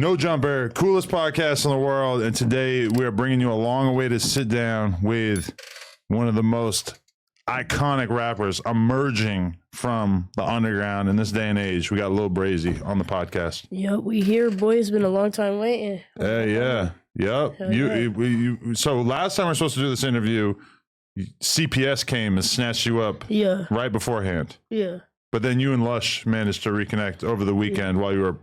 No Jumper, coolest podcast in the world. And today we are bringing you a long way to sit down with one of the most iconic rappers emerging from the underground in this day and age. We got LilBrazzy on the podcast. Yep, we here, boy. It's been a long time waiting. Yeah. Yep. So last time we were supposed to do this interview, CPS came and snatched you up right beforehand. Yeah. But then you and Lush managed to reconnect over the weekend while you were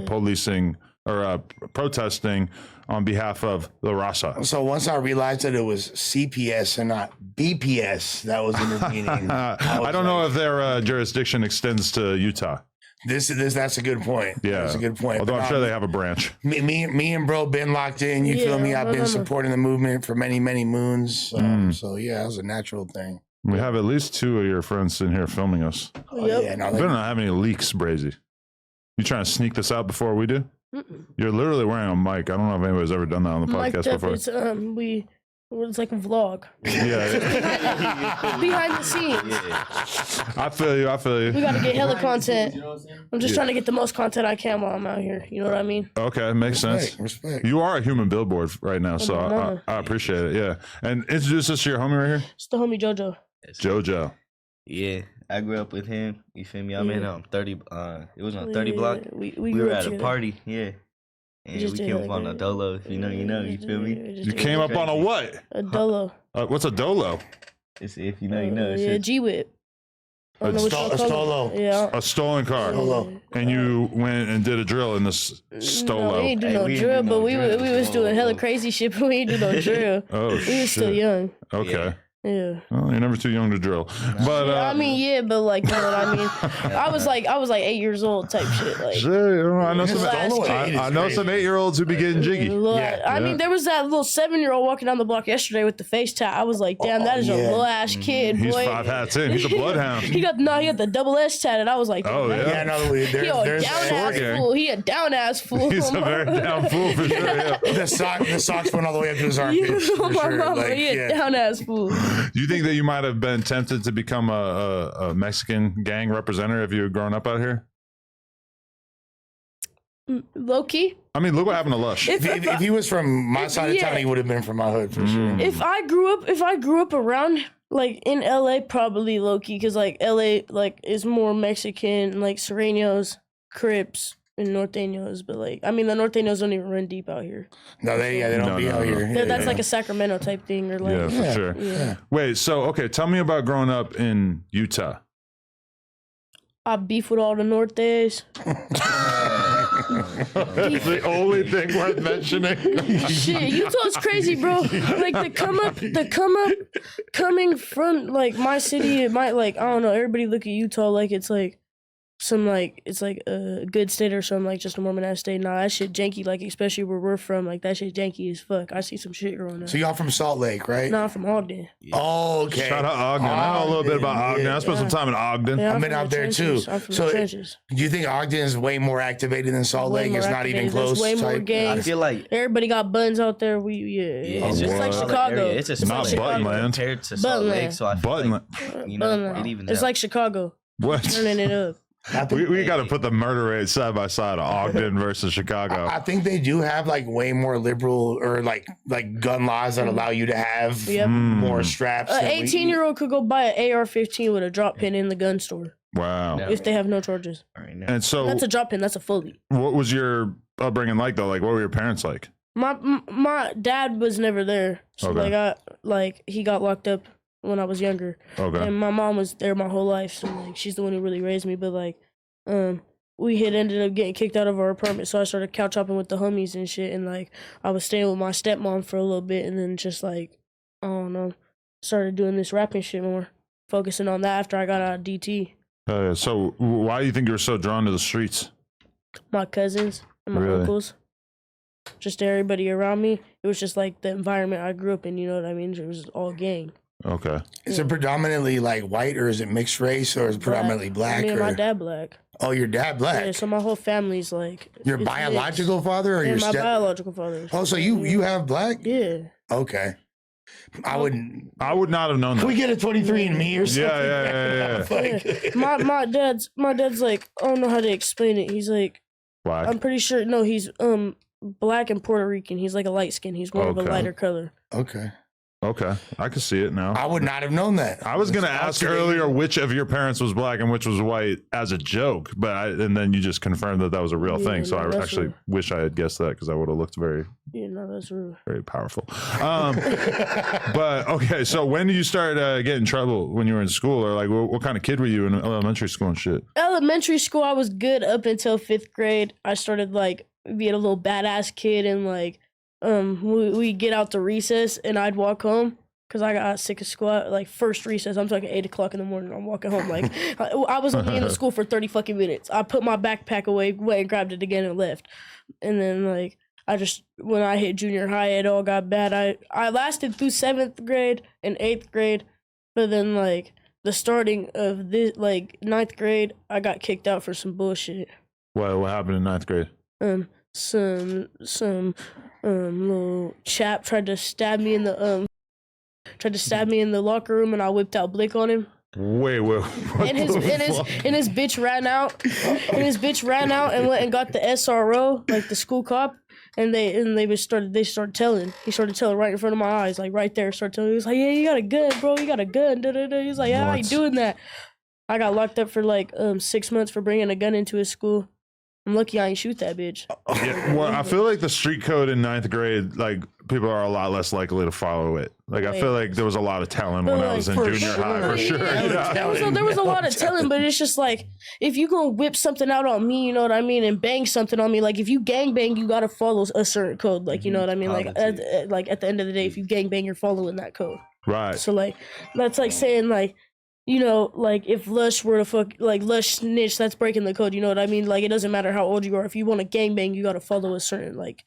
policing or protesting on behalf of the Raza. So once I realized that it was CPS and not BPS, that was intervening. I don't know if their jurisdiction extends to Utah. That's a good point. Yeah, that's a good point. Although I'm sure they have a branch. Me and bro been locked in. You feel me? I've been supporting the movement for many moons. So yeah, it was a natural thing. We have at least two of your friends in here filming us. Oh, yeah, no, we don't have any leaks, Brazy. You trying to sneak this out before we do? You're literally wearing a mic. I don't know if anybody's ever done that on the podcast before. It's like a vlog. Yeah. Behind the scenes. Yeah. I feel you. We gotta get hella content. I'm just trying to get the most content I can while I'm out here. You know what I mean? Okay, makes sense. Respect. You are a human billboard right now, so I appreciate it. Yeah. And introduce us to your homie right here. It's the homie JoJo. JoJo. Yeah, I grew up with him. You feel me? I'm in 30. It was on 30 block. We were at a party. Yeah. And we came up on a dolo. If you know, you feel me? You came up on a what? A dolo. What's a dolo? It's if you know, you know. Yeah, G-Whip. A stolo. Yeah. A stolen car. Stolo. And you went and did a drill in this stolo. No, we ain't do no drill, but we was doing hella crazy shit, but we ain't do no drill. Oh, we was still young. Okay. Yeah. Well, you're never too young to drill. But I mean, but like, you know what I mean? I was like 8 years old type shit. Like, sure, I know some 8-year-olds who be getting jiggy. I mean, there was that little 7-year-old walking down the block yesterday with the face tat. I was like, damn, that is a little ass kid, boy. He's 5 hats in. He's a bloodhound. he got the double S tatted. I was like, oh yeah, there's down ass fool. He a down ass fool. He's a very down fool for sure. Yeah. The socks went all the way up to his armpits. He a down ass fool. Do you think that you might have been tempted to become a Mexican gang representative if you had grown up out here? Low key. I mean, look what happened to Lush. If he was from my side of town, he would have been from my hood for sure. If I grew up around like in LA, probably low key, because like LA like is more Mexican, like Sureños, Crips, and Norteños, but like, I mean, the Norteños don't even run deep out here. No, they don't be out here. That's like a Sacramento type thing, or like, for sure. Yeah. Wait, so okay, tell me about growing up in Utah. I beef with all the Nortes. That's the only thing worth mentioning. Shit, Utah's crazy, bro. Like coming from like my city, it might like, I don't know, everybody look at Utah like it's like some like it's like a good state or something, like just a Mormon ass state. Nah, that shit janky, like especially where we're from, like that shit janky as fuck. I see some shit growing up. So y'all from Salt Lake, right? Nah, I'm from Ogden. Yeah. Oh, okay. Shout out Ogden. I know a little bit about Ogden. I spent some time in Ogden. Yeah, I've been out there too. I'm from so the trenches. Do you think Ogden is way more activated than Salt Lake? It's not even close. There's way more gangs. I feel like everybody got buns out there. It's just like Chicago. It's a not Buttonland compared to Salt Lake, so I feel like, you know, it even it's like Chicago. What? Turning it up. We got to put the murder rate side by side of Ogden versus Chicago. I think they do have like way more liberal or like gun laws that allow you to have more straps. An 18-year-old could go buy an AR-15 with a drop pin in the gun store. Wow. If they have no charges. And so that's a drop pin. That's a fully. What was your upbringing like though? Like, what were your parents like? My dad was never there, so he got locked up when I was younger. Okay. And my mom was there my whole life, so like she's the one who really raised me. But like, we had ended up getting kicked out of our apartment, so I started couch hopping with the homies and shit. And like, I was staying with my stepmom for a little bit, and then just like, I don't know, started doing this rapping shit more, focusing on that after I got out of DT. So why do you think you were so drawn to the streets? My cousins and my uncles, just everybody around me. It was just like the environment I grew up in. You know what I mean? It was all gang. Okay. Is it predominantly like white, or is it mixed race, or is it predominantly black? Me and my dad black. Oh, your dad black. Yeah, so my whole family's like. Your biological father, or your my biological father. Oh, so you have black? Yeah. Okay. I would not have known that. Can we get a 23andMe or something? Yeah. My dad's like, I don't know how to explain it. He's like, Black. I'm pretty sure. No, he's black and Puerto Rican. He's like a light skin. He's more of a Okay. lighter color. Okay. Okay, I can see it now. I would not have known that. I was going to ask earlier which of your parents was black and which was white as a joke, and then you just confirmed that was a real thing. So I actually wish I had guessed that because I would have looked very, that's real. very powerful. But okay, so when did you start getting in trouble when you were in school, or like what kind of kid were you in elementary school and shit? Elementary school, I was good up until 5th grade. I started like being a little badass kid, and like we get out to recess and I'd walk home because I got sick of school. Like first recess, I'm talking 8 o'clock in the morning. I'm walking home like I was only in the school for 30 fucking minutes. I put my backpack away, went and grabbed it again and left. And then like when I hit junior high, it all got bad. I lasted through 7th grade and 8th grade, but then like the starting of this like 9th grade, I got kicked out for some bullshit. What happened in 9th grade? Some little chap tried to stab me in the locker room, and I whipped out Blick on him. Wait, and his bitch ran out. And his bitch ran out and went and got the SRO, like the school cop, and they started telling. He started telling right in front of my eyes, like right there. Started telling. He was like, "Yeah, you got a gun, bro. You got a gun." Da-da-da. He's like, "Yeah, I ain't doing that." I got locked up for like 6 months for bringing a gun into his school. I'm lucky I ain't shoot that bitch. Yeah, well, I feel like the street code in 9th grade, like people are a lot less likely to follow it. Like I feel like there was a lot of telling when I was in junior high, for sure. Yeah. So there was a lot of telling, but it's just like if you gonna whip something out on me, you know what I mean, and bang something on me, like if you gangbang, you gotta follow a certain code, like you know what I mean, like at the end of the day, if you gangbang, you're following that code. Right. So like that's like saying like, you know, like if Lush were to Lush snitch, that's breaking the code. You know what I mean? Like it doesn't matter how old you are. If you want to gangbang, you got to follow a certain like.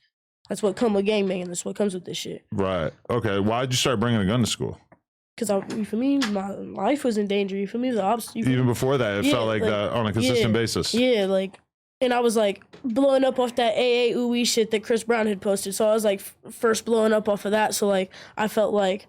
That's what comes with gangbanging. That's what comes with this shit. Right. Okay. Why'd you start bringing a gun to school? Because for me, my life was in danger. You feel me? The Opps. Even before that, it felt like that on a consistent basis. Yeah, like, and I was like blowing up off that AA ooey shit that Chris Brown had posted. So I was like first blowing up off of that. So like I felt like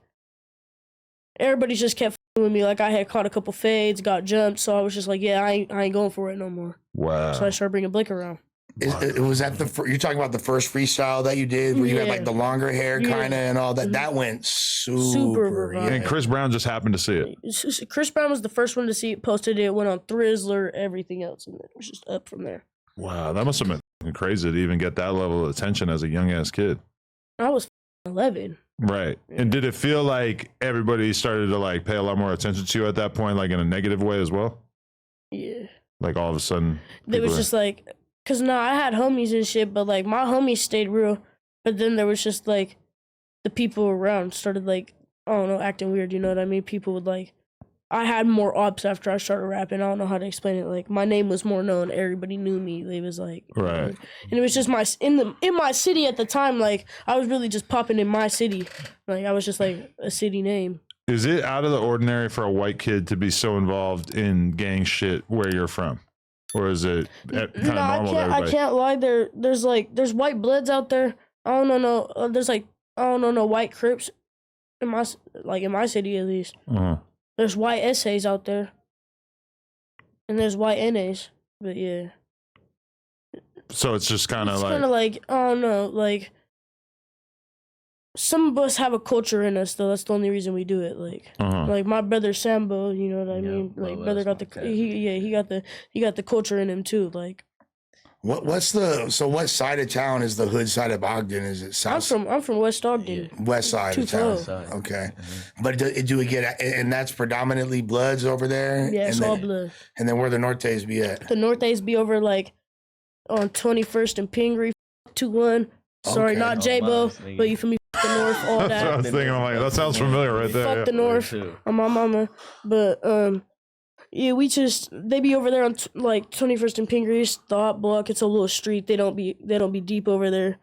everybody just kept with me. Like I had caught a couple fades, got jumped, so I was just like, yeah, I ain't going for it no more. Wow. So I started bringing Blick around. Was that you're talking about the first freestyle that you did where you had like the longer hair kind of and all that? That went super. And Chris Brown just happened to see it. Chris Brown was the first one to see it, posted it, went on Thrizzler, everything else, and it was just up from there. Wow, that must have been crazy to even get that level of attention as a young ass kid. I was 11. Right. And did it feel like everybody started to like pay a lot more attention to you at that point, like in a negative way as well? Yeah. Like all of a sudden. It was just like, cause I had homies and shit, but like my homies stayed real. But then there was just like the people around started like, I don't know, acting weird. You know what I mean? People would like, I had more Opps after I started rapping. I don't know how to explain it. Like my name was more known. Everybody knew me. It was like, right. And it was just in my city at the time. Like I was really just popping in my city. Like I was just like a city name. Is it out of the ordinary for a white kid to be so involved in gang shit where you're from? Or is it kind of normal to everybody? I can't lie. There's white bloods out there. I don't know. There's like, I don't know, no white Crips in my city at least. Uh-huh. There's white essays out there. And there's white NAs. But yeah. So it's just kind of like, I don't know, like some of us have a culture in us though. That's the only reason we do it. Like, like my brother Sambo, you know what I mean? Like brother got he got the culture in him too. Like, what side of town is the hood side of Ogden? Is it south? I'm from West Ogden. Yeah. West side of town. Okay. Mm-hmm. But do we get, and that's predominantly Bloods over there? Yeah, it's all blood. And then where the Nortes be at? The Nortes be over like on 21st and Pingree, 2-1. Sorry, not Jaaybo, but you feel me? The North, all that. That's what I was thinking. I'm like, that sounds familiar right there. Fuck the North on my mama. But yeah, they be over there on like 21st and Pingree, the hot block. It's a little street. They don't be deep over there.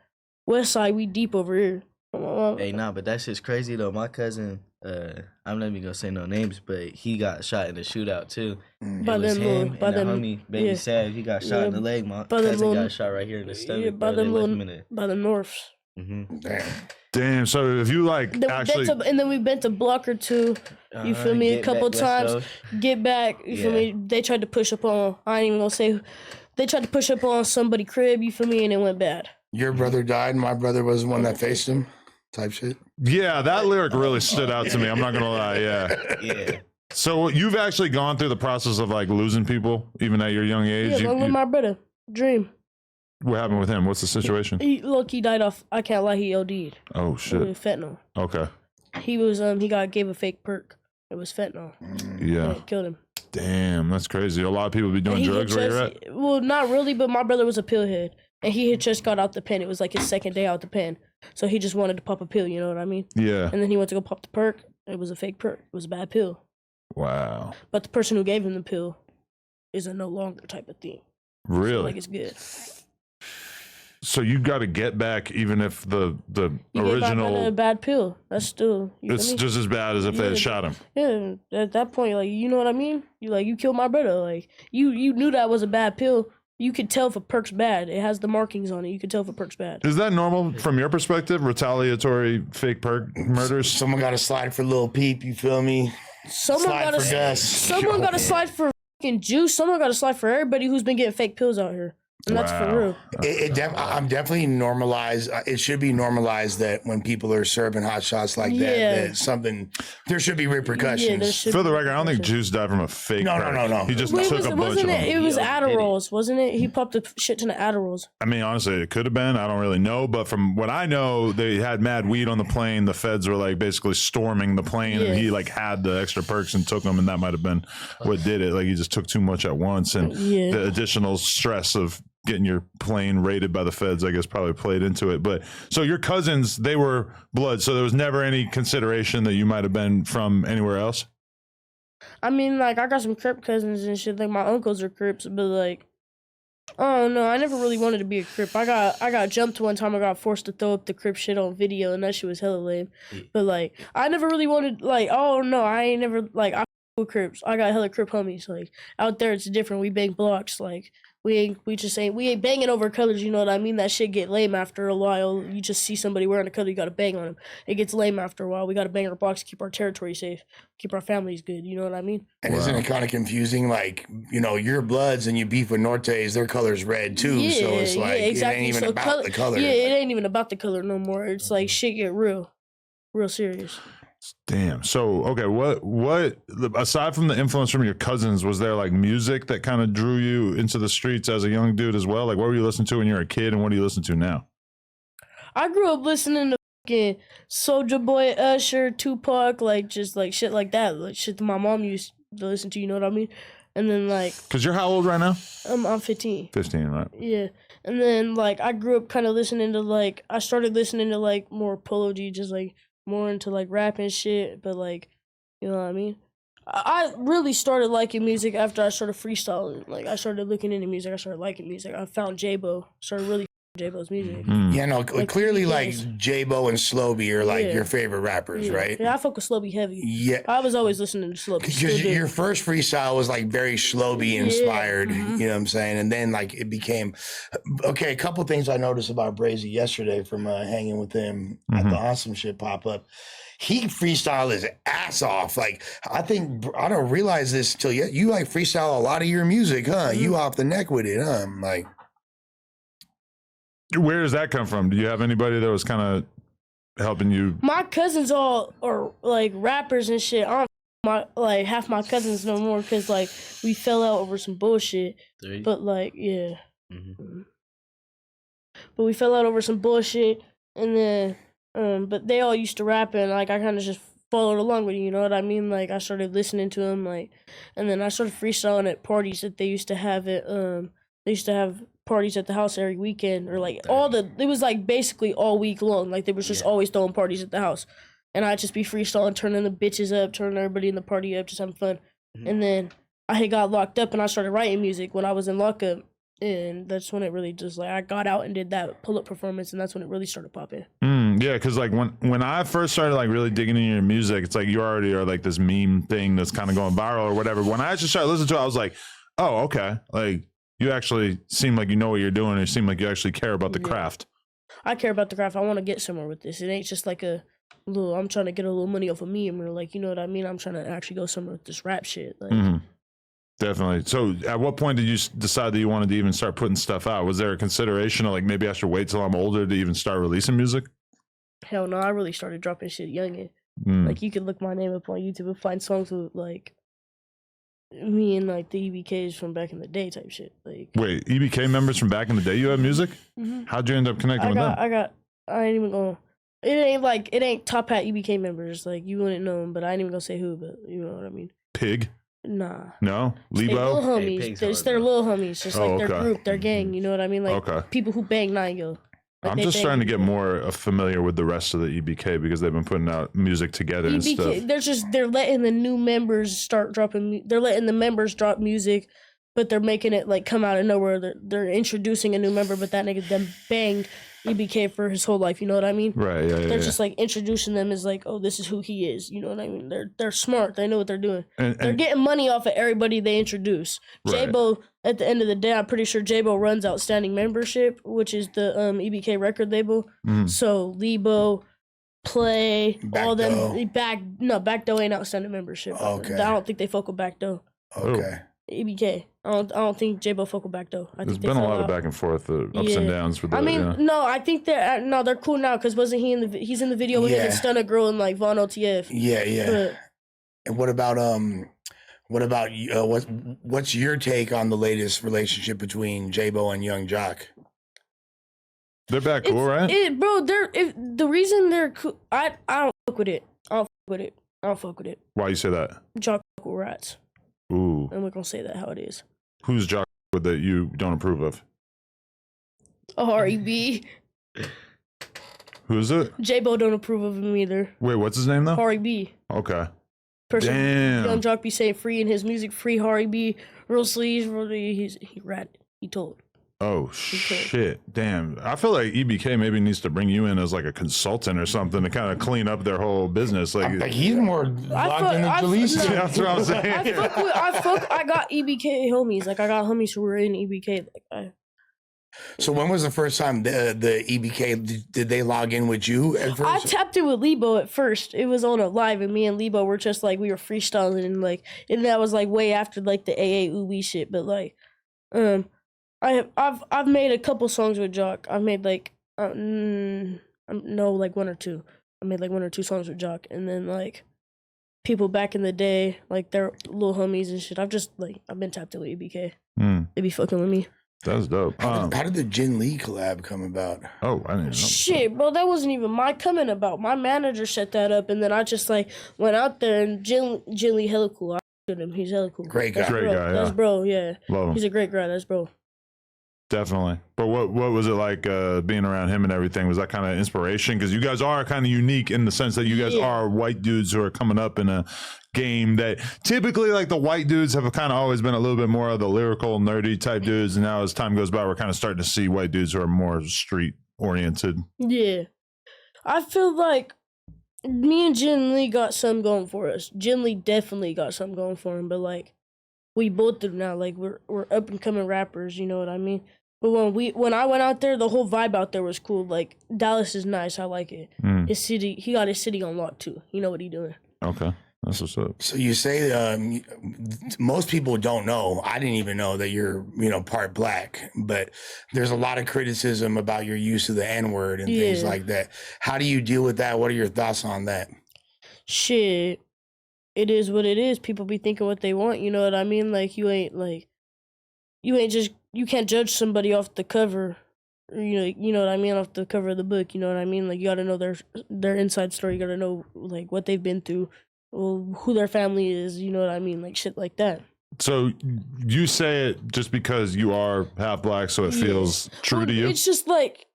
West side, we deep over here. Hey, nah, but that shit's crazy though. My cousin, I'm not even gonna say no names, but he got shot in a shootout too. By them homie, Baby Sad, he got shot in the leg. My cousin got shot right here in the stomach. Yeah, by them Norths. Mm-hmm. Damn. So if you like and then we been to block or two. You feel me? A couple times. Get back. You feel me? They tried to push up on. I ain't even gonna say they tried to push up on somebody's crib, you feel me, and it went bad. Your brother died, and my brother was the one that faced him, type shit. Yeah, that lyric really stood out to me. I'm not gonna lie. Yeah. Yeah. So you've actually gone through the process of like losing people, even at your young age. Yeah, along with my brother, Dream. What happened with him? What's the situation? He died off. I can't lie, he OD'd. Oh shit. With fentanyl. Okay. He gave a fake perk. It was fentanyl. Yeah. And it killed him. Damn, that's crazy. A lot of people be doing drugs where you're at. Well, not really, but my brother was a pillhead, and he had just got out the pen. It was like his second day out the pen, so he just wanted to pop a pill. You know what I mean? Yeah. And then he went to go pop the perk. It was a fake perk. It was a bad pill. Wow. But the person who gave him the pill is a no longer type of thing. Really? So, like, it's good. So you got to get back, even if the You original a bad pill. That's still. It's just as bad as if they had shot him. Yeah, at that point, like, you know what I mean. You killed my brother. Like, you knew that was a bad pill. You could tell if a perk's bad. It has the markings on it. You could tell if a perk's bad. Is that normal from your perspective? Retaliatory fake perk murders? Someone got to slide for Lil Peep. You feel me? Someone got to slide for fucking Juice. Someone got to slide for everybody who's been getting fake pills out here. And that's for real. I'm definitely normalized. It should be normalized that when people are serving hot shots like that there should be repercussions. For the record, I don't think Juice died from a fake. No. He just took a bunch of them. It was Adderalls, wasn't it? He popped a shit ton of Adderalls. I mean, honestly, it could have been. I don't really know. But from what I know, they had mad weed on the plane. The feds were like basically storming the plane, and he like had the extra perks and took them, and that might have been what did it. Like he just took too much at once, and the additional stress of getting your plane raided by the feds, I guess, probably played into it. But so your cousins, they were blood, so there was never any consideration that you might have been from anywhere else? I mean, like, I got some Crip cousins and shit. Like, my uncles are Crips, but like, oh no, I never really wanted to be a Crip. I got jumped one time. I got forced to throw up the Crip shit on video, and that shit was hella lame. But like, I never really wanted, like, oh no, I ain't never, like, I with Crips. I got hella Crip homies. Like, out there it's different. We bang blocks. Like, we ain't banging over colors, you know what I mean? That shit get lame after a while. You just see somebody wearing a color, you gotta bang on them. It gets lame after a while. We gotta bang our blocks, keep our territory safe, keep our families good, you know what I mean? And isn't it kind of confusing? Like, you know, your Bloods and you beef with Nortes, their color's red too. Yeah, so it's like, exactly. it ain't even about the color. Yeah, it ain't even about the color no more. It's like shit get real serious. Damn. So, okay, what aside from the influence from your cousins, was there like music that kind of drew you into the streets as a young dude as well? Like, what were you listening to when you were a kid, and what do you listen to now? I grew up listening to fucking Soulja Boy, Usher, Tupac, like just like shit like that, like shit that my mom used to listen to. You know what I mean? And then like, cause you're how old right now? I'm 15. 15, right? Yeah. And then like I grew up kind of listening to like I started listening to like more Polo G, just like more into like rap and shit, but like, you know what I mean? I really started liking music after I started freestyling. Like I started looking into music, I started liking music. I found Jaaybo, started really Jaaybo's music. Yeah, no, like, clearly like Jaaybo and Slowby are like your favorite rappers, right? Yeah, I fuck with Slowby heavy. Yeah. I was always listening to Slowby. Because your first freestyle was like very Slowby inspired, you know what I'm saying? And then like it became, okay, a couple things I noticed about Brazy yesterday from hanging with him at the Awesome Shit pop-up. He freestyle his ass off. Like, I think, I don't realize this until you like freestyle a lot of your music, huh? You off the neck with it, huh? Like, where does that come from? Do you have anybody that was kind of helping you? My cousins all are like rappers and shit. I don't like half my cousins no more because like we fell out over some bullshit. But like, yeah. But we fell out over some bullshit, and then but they all used to rap, and like I kind of just followed along with it, you know what I mean? Like I started listening to them, like, and then I started freestyling at parties that they used to have at they used to have parties at the house every weekend, or like it was like basically all week long. Like they was just always throwing parties at the house, and I'd just be freestyling, turning the bitches up, turning everybody in the party up, just having fun. And then I had got locked up, and I started writing music when I was in lockup, and that's when it really just like I got out and did that pull-up performance, and that's when it really started popping. Yeah, because like when I first started like really digging into your music, it's like you already are like this meme thing that's kind of going viral or whatever. When I actually started listening to it, I was like, oh, okay, like you actually seem like you know what you're doing, and you seem like you actually care about the craft. I care about the craft. I want to get somewhere with this. It ain't just like a little, I'm trying to get a little money off of meme, or like, you know what I mean? I'm trying to actually go somewhere with this rap shit. Like, Definitely. So at what point did you decide that you wanted to even start putting stuff out? Was there a consideration of like, maybe I should wait till I'm older to even start releasing music? Hell no, I really started dropping shit youngin. Like you could look my name up on YouTube and find songs with like me and like the EBKs from back in the day type shit. Like, wait, EBK members from back in the day you had music? How'd you end up connecting with them? I ain't even gonna. It ain't top hat EBK members. Like you wouldn't know them, but I ain't even gonna say who. But you know what I mean. Pig. Nah. No? They Lebo? little homies. It's their little homies. Just like their group, their gang. You know what I mean? Like people who bang 9 Like I'm just starting to get more familiar with the rest of the EBK because they've been putting out music together and stuff. They're letting the new members start dropping. They're letting the members drop music, but they're making it like come out of nowhere. They're introducing a new member, but that nigga then banged EBK for his whole life. You know what I mean? Right. Yeah. They're just like introducing them as like, oh, this is who he is. You know what I mean? They're smart. They know what they're doing. They're getting money off of everybody they introduce. Right. Jaaybo, at the end of the day, I'm pretty sure Jaaybo runs Outstanding Membership, which is the EBK record label. So Lebo, Play, all them Backdoor ain't Outstanding Membership. Okay. I don't think they fuck with Backdoor. Okay. EBK. I don't think Jaaybo fuck with Backdoor. There's been a lot of back and forth, ups and downs with that. I mean, no, I think they're cool now because wasn't he he's in the video with him and Stunna Girl and like Von OTF. Yeah. But, and what about what's your take on the latest relationship between Jaaybo and Young Jock? They're back cool, right? The reason they're cool, I don't fuck with it. I don't fuck with it. Why you say that? Jock with rats. Ooh. And we're gonna say that how it is. Who's Jock with that you don't approve of? REB. Who's it? Jaaybo don't approve of him either. Wait, what's his name though? REB. Okay. Damn. Young Jock be saying free in his music, free REB, real sleeves, he rat. He told. Oh shit! Damn, I feel like EBK maybe needs to bring you in as like a consultant or something to kind of clean up their whole business. Like he's more locked in the Jalisa. That's what I'm saying. I got EBK homies. Like I got homies who were in EBK. So when was the first time the EBK did they log in with you at first? I tapped in with Lebo at first. It was on a live, and me and Lebo were just like we were freestyling and that was like way after like the AA Ubi shit. But like, I've made a couple songs with Jock. I've made like like 1 or 2. I made like 1 or 2 songs with Jock, and then like people back in the day, like their little homies and shit. I've been tapped in with EBK. They be fucking with me. That's dope. How did the Jin Lee collab come about? Oh, I didn't know. Shit, bro, that wasn't even my coming about. My manager set that up, and then I just like went out there, and Jin Lee hella cool. I with him. He's hella cool. Great guy. That's great guy. That's bro. Yeah. Love him. He's a great guy. That's bro. Definitely. But what was it like being around him and everything? Was that kind of inspiration? Because you guys are kind of unique in the sense that you guys are white dudes who are coming up in a game that typically like the white dudes have kind of always been a little bit more of the lyrical, nerdy type dudes. And now as time goes by, we're kind of starting to see white dudes who are more street oriented. Yeah. I feel like me and Jin Lee got something going for us. Jin Lee definitely got something going for him, but like we both do now. Like we're up and coming rappers, you know what I mean? But when I went out there, the whole vibe out there was cool. Like Dallas is nice. I like it. His city, he got his city on lock too. You know what he doing. Okay. That's what's up. So you say most people don't know. I didn't even know that you're, part black. But there's a lot of criticism about your use of the N-word and things like that. How do you deal with that? What are your thoughts on that? Shit, it is what it is. People be thinking what they want. You know what I mean? Like you can't judge somebody off the cover. You know what I mean? Off the cover of the book. You know what I mean? Like you got to know their inside story. You got to know like what they've been through. Who their family is, you know what I mean? Like shit like that. So you say it just because you are half black, so it feels true to you? It's just like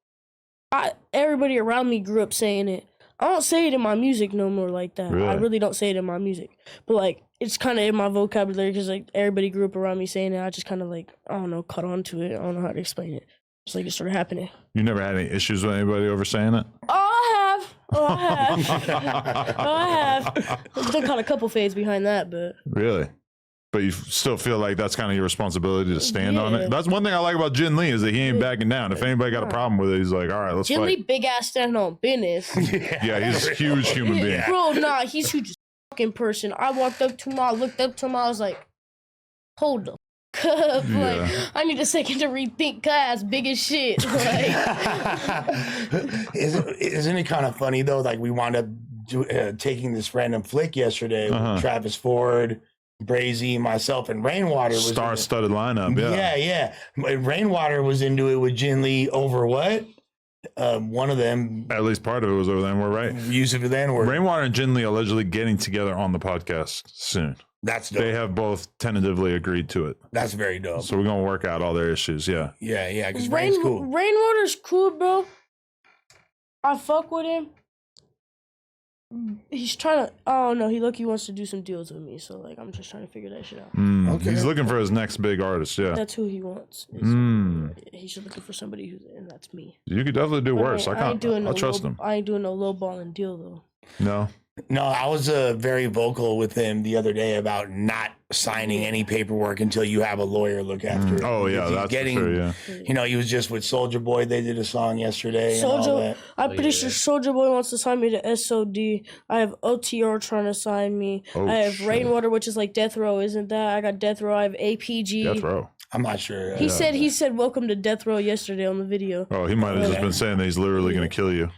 everybody around me grew up saying it. I don't say it in my music no more like that. Really? I really don't say it in my music. But like it's kind of in my vocabulary because like everybody grew up around me saying it. I just kind of like, I don't know, caught on to it. I don't know how to explain it. It's like it started happening. You never had any issues with anybody over saying it? I have. I've done caught a couple fades behind that, but Really? But you still feel like that's kind of your responsibility to stand on it? That's one thing I like about Jin Lee is that he ain't backing down. If anybody got a problem with it, he's like, all right, let's Jin fight. Lee big ass standing on business. Yeah, he's a huge human being. Bro, nah, he's huge as fucking person. I walked up to him, I looked up to him, I was like, hold the up. Yeah. Like, I need a second to rethink class, big as shit. Like, Isn't it kind of funny though? Like we wound up taking this random flick yesterday with Travis Ford, Brazy, myself, and Rainwater. Was Star-studded lineup. Yeah. Rainwater was into it with Jin Lee over what? One of them. At least part of it was over there. We're right. Use of the N-word. Rainwater and Jin Lee allegedly getting together on the podcast soon. That's dope. They have both tentatively agreed to it. That's very dope. So we're gonna work out all their issues. Yeah. Yeah. Because Rain's cool. Rainwater's cool, bro. I fuck with him. He's trying to. Oh no, he wants to do some deals with me. So like, I'm just trying to figure that shit out. Okay. He's looking for his next big artist. Yeah. That's who he wants. He's just looking for somebody and that's me. You could definitely do worse. I trust him. I ain't doing no low balling deal though. No, I was very vocal with him the other day about not signing any paperwork until you have a lawyer look after it. Oh yeah, that's for sure. Yeah. You know, he was just with Soulja Boy. They did a song yesterday. I'm pretty sure Soulja Boy wants to sign me to SOD. I have OTR trying to sign me. I have Rainwater, which is like Death Row, isn't that? I got Death Row. I have APG. Death Row. I'm not sure. He said welcome to Death Row yesterday on the video. Oh, he might have just been saying that he's literally going to kill you.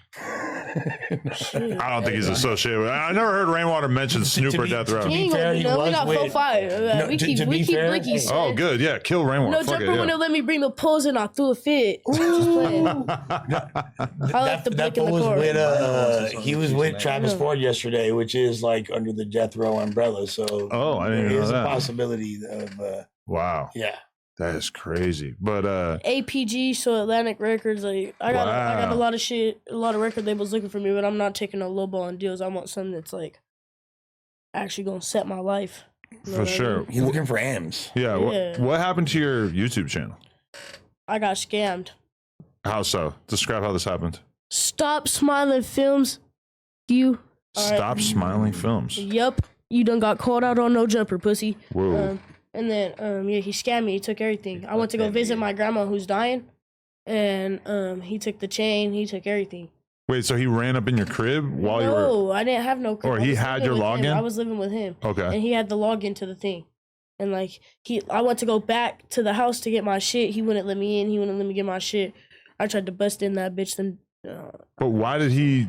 I don't think he's associated with it. I never heard Rainwater mention Snoop or Death Row. He ain't gonna do nothing. We got 4-5. We keep Blicky. Oh, good. Yeah, kill Rainwater. No, Jumper wouldn't let me bring the pose and I threw a fit. Just playing. I left the Blick in the car. He was with Travis Ford yesterday, which is like under the Death Row umbrella. So I didn't know that. There's a possibility of wow. Yeah. That is crazy. But APG, so Atlantic Records, like I got a lot of shit, a lot of record labels looking for me, but I'm not taking no lowballing deals. I want something that's like actually gonna set my life. For sure. You're looking for M's. Yeah. What happened to your YouTube channel? I got scammed. How so? Describe how this happened. Stop Smiling Films. Stop Smiling Films. Yup. You done got called out on No Jumper, pussy. Whoa. And then, he scammed me. He took everything. I went to go visit my grandma who's dying, and he took the chain. He took everything. Wait, so he ran up in your crib while you were? No, I didn't have no crib. Or he had your login? I was living with him. Okay. And he had the login to the thing. And, like, I went to go back to the house to get my shit. He wouldn't let me in. He wouldn't let me get my shit. I tried to bust in that bitch. Then. But why did he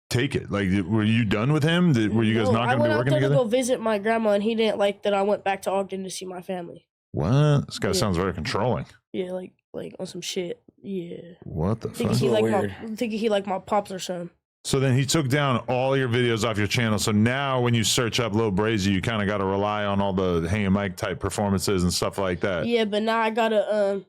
take it? Like, were you done with him? Were you guys not going to be working together? I went out there to go visit my grandma, and he didn't like that I went back to Ogden to see my family. What? This guy sounds very controlling. Yeah, like on some shit. Yeah. What the fuck? Thinking he like my pops or something. So then he took down all your videos off your channel. So now when you search up LilBrazzy, you kind of got to rely on all the hanging mic type performances and stuff like that. Yeah, but now I got a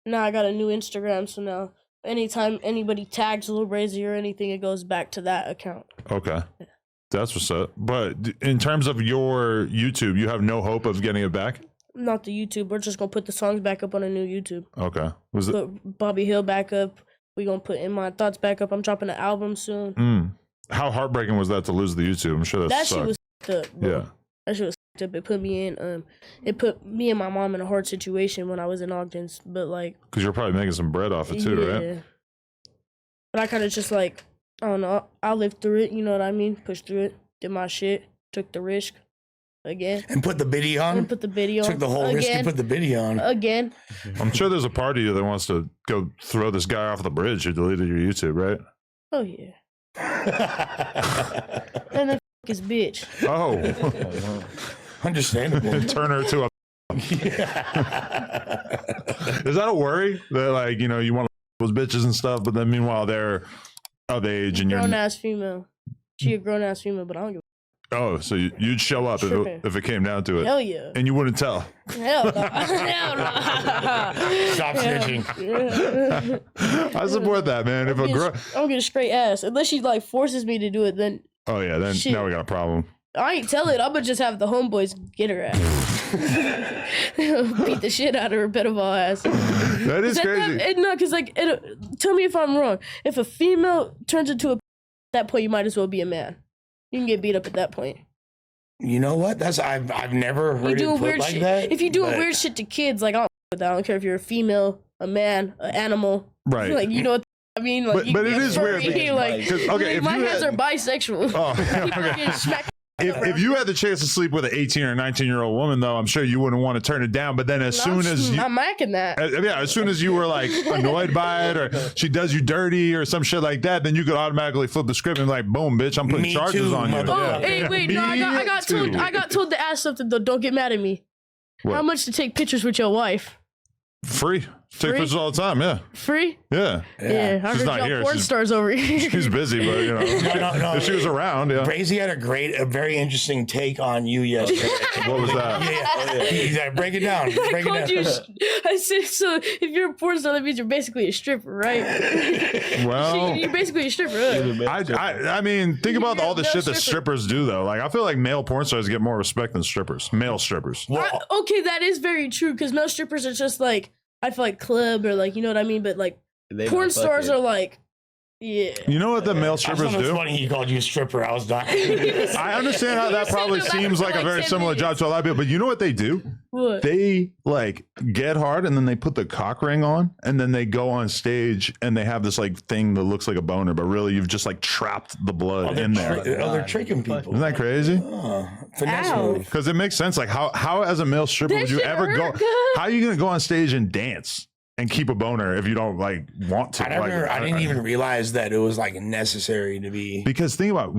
new Instagram. So now anytime anybody tags LilBrazzy or anything, it goes back to that account. Okay. Yeah. That's what's up. But in terms of your YouTube, you have no hope of getting it back? Not the YouTube. We're just going to put the songs back up on a new YouTube. Okay. Put Bobby Hill back up. We're going to put In My Thoughts back up. I'm dropping an album soon. How heartbreaking was that to lose the YouTube? I'm sure that sucked. Shit was fucked up, bro. Yeah. That shit was fucked up. It put me and my mom in a hard situation when I was in Ogden. But like... Because you're probably making some bread off it too, right? Yeah. But I kind of just like... I don't know. I lived through it. You know what I mean? Pushed through it. Did my shit. Took the risk. Again. And put the biddy on? Took the whole risk and put the biddy on. Again. I'm sure there's a part of you that wants to go throw this guy off the bridge who deleted your YouTube, right? Oh, yeah. And then his bitch. Oh. Understandable. Turn her to a... Is that a worry? That, like, you know, you want those bitches and stuff, but then meanwhile they're of age and you're... Grown-ass female. She a grown-ass female, but I don't give a... Oh, so you'd show up if it came down to it. Hell yeah. And you wouldn't tell. Hell no. Hell no. Stop snitching. I support that, man. I'm gonna straight ass. Unless she like forces me to do it, then. Oh yeah, then shit. Now we got a problem. I ain't tell it. I'm gonna just have the homeboys get her ass. Beat the shit out of her pedophile ass. That is crazy. No, because like, tell me if I'm wrong. If a female turns into a, at that point, you might as well be a man. You can get beat up at that point. You know what? I've never heard it put like that. If you do weird shit to kids, like I don't with that. I don't care if you're a female, a man, an animal. Right. Like you know what I mean? Like, but it is weird. Like, okay, my hands are bisexual. Oh, People are getting smacked If you had the chance to sleep with an 18 or 19-year-old woman, though, I'm sure you wouldn't want to turn it down. But then as soon as you, I'm macking that. as soon as you were like annoyed by it, or she does you dirty or some shit like that, then you could automatically flip the script and be like, boom, bitch, I'm putting Me charges too, on you. Oh, hey, wait, no, I got told to ask something though. Don't get mad at me. What? How much to take pictures with your wife? Free. Take Free? pictures all the time. Yeah. Free? Yeah. Yeah, I She's heard not y'all here. porn stars over here. She's busy, but you know, No. if she was around, yeah. Brazy had a very interesting take on you yesterday. What was that? He's like, break it down. I Break called it you. down. I said, so if you're a porn star, that means you're basically a stripper, right? Well, You're basically a stripper. Huh? I mean, think about all the Male shit that stripper. strippers do, though. Like, I feel like male porn stars get more respect than strippers. Male strippers. Okay, that is very true because most strippers are just like, I feel like club or like, you know what I mean? But like They porn not stars fucking. are like, yeah. You know what the male I strippers thought it was do? funny he called you a stripper. I was dying. I understand how that You said probably that seems for like a like very 10 similar job minutes. to a lot of people, but you know what they do? What? They like get hard and then they put the cock ring on and then they go on stage and they have this like thing that looks like a boner, but really you've just like trapped the blood in there. They're tricking people. Isn't that crazy? Finesse Ow. move. Because it makes sense. Like how as a male stripper That would you shit ever go? hurt. How are you gonna go on stage and dance and keep a boner if you don't like want to? I didn't even realize that it was like necessary to be. Because think about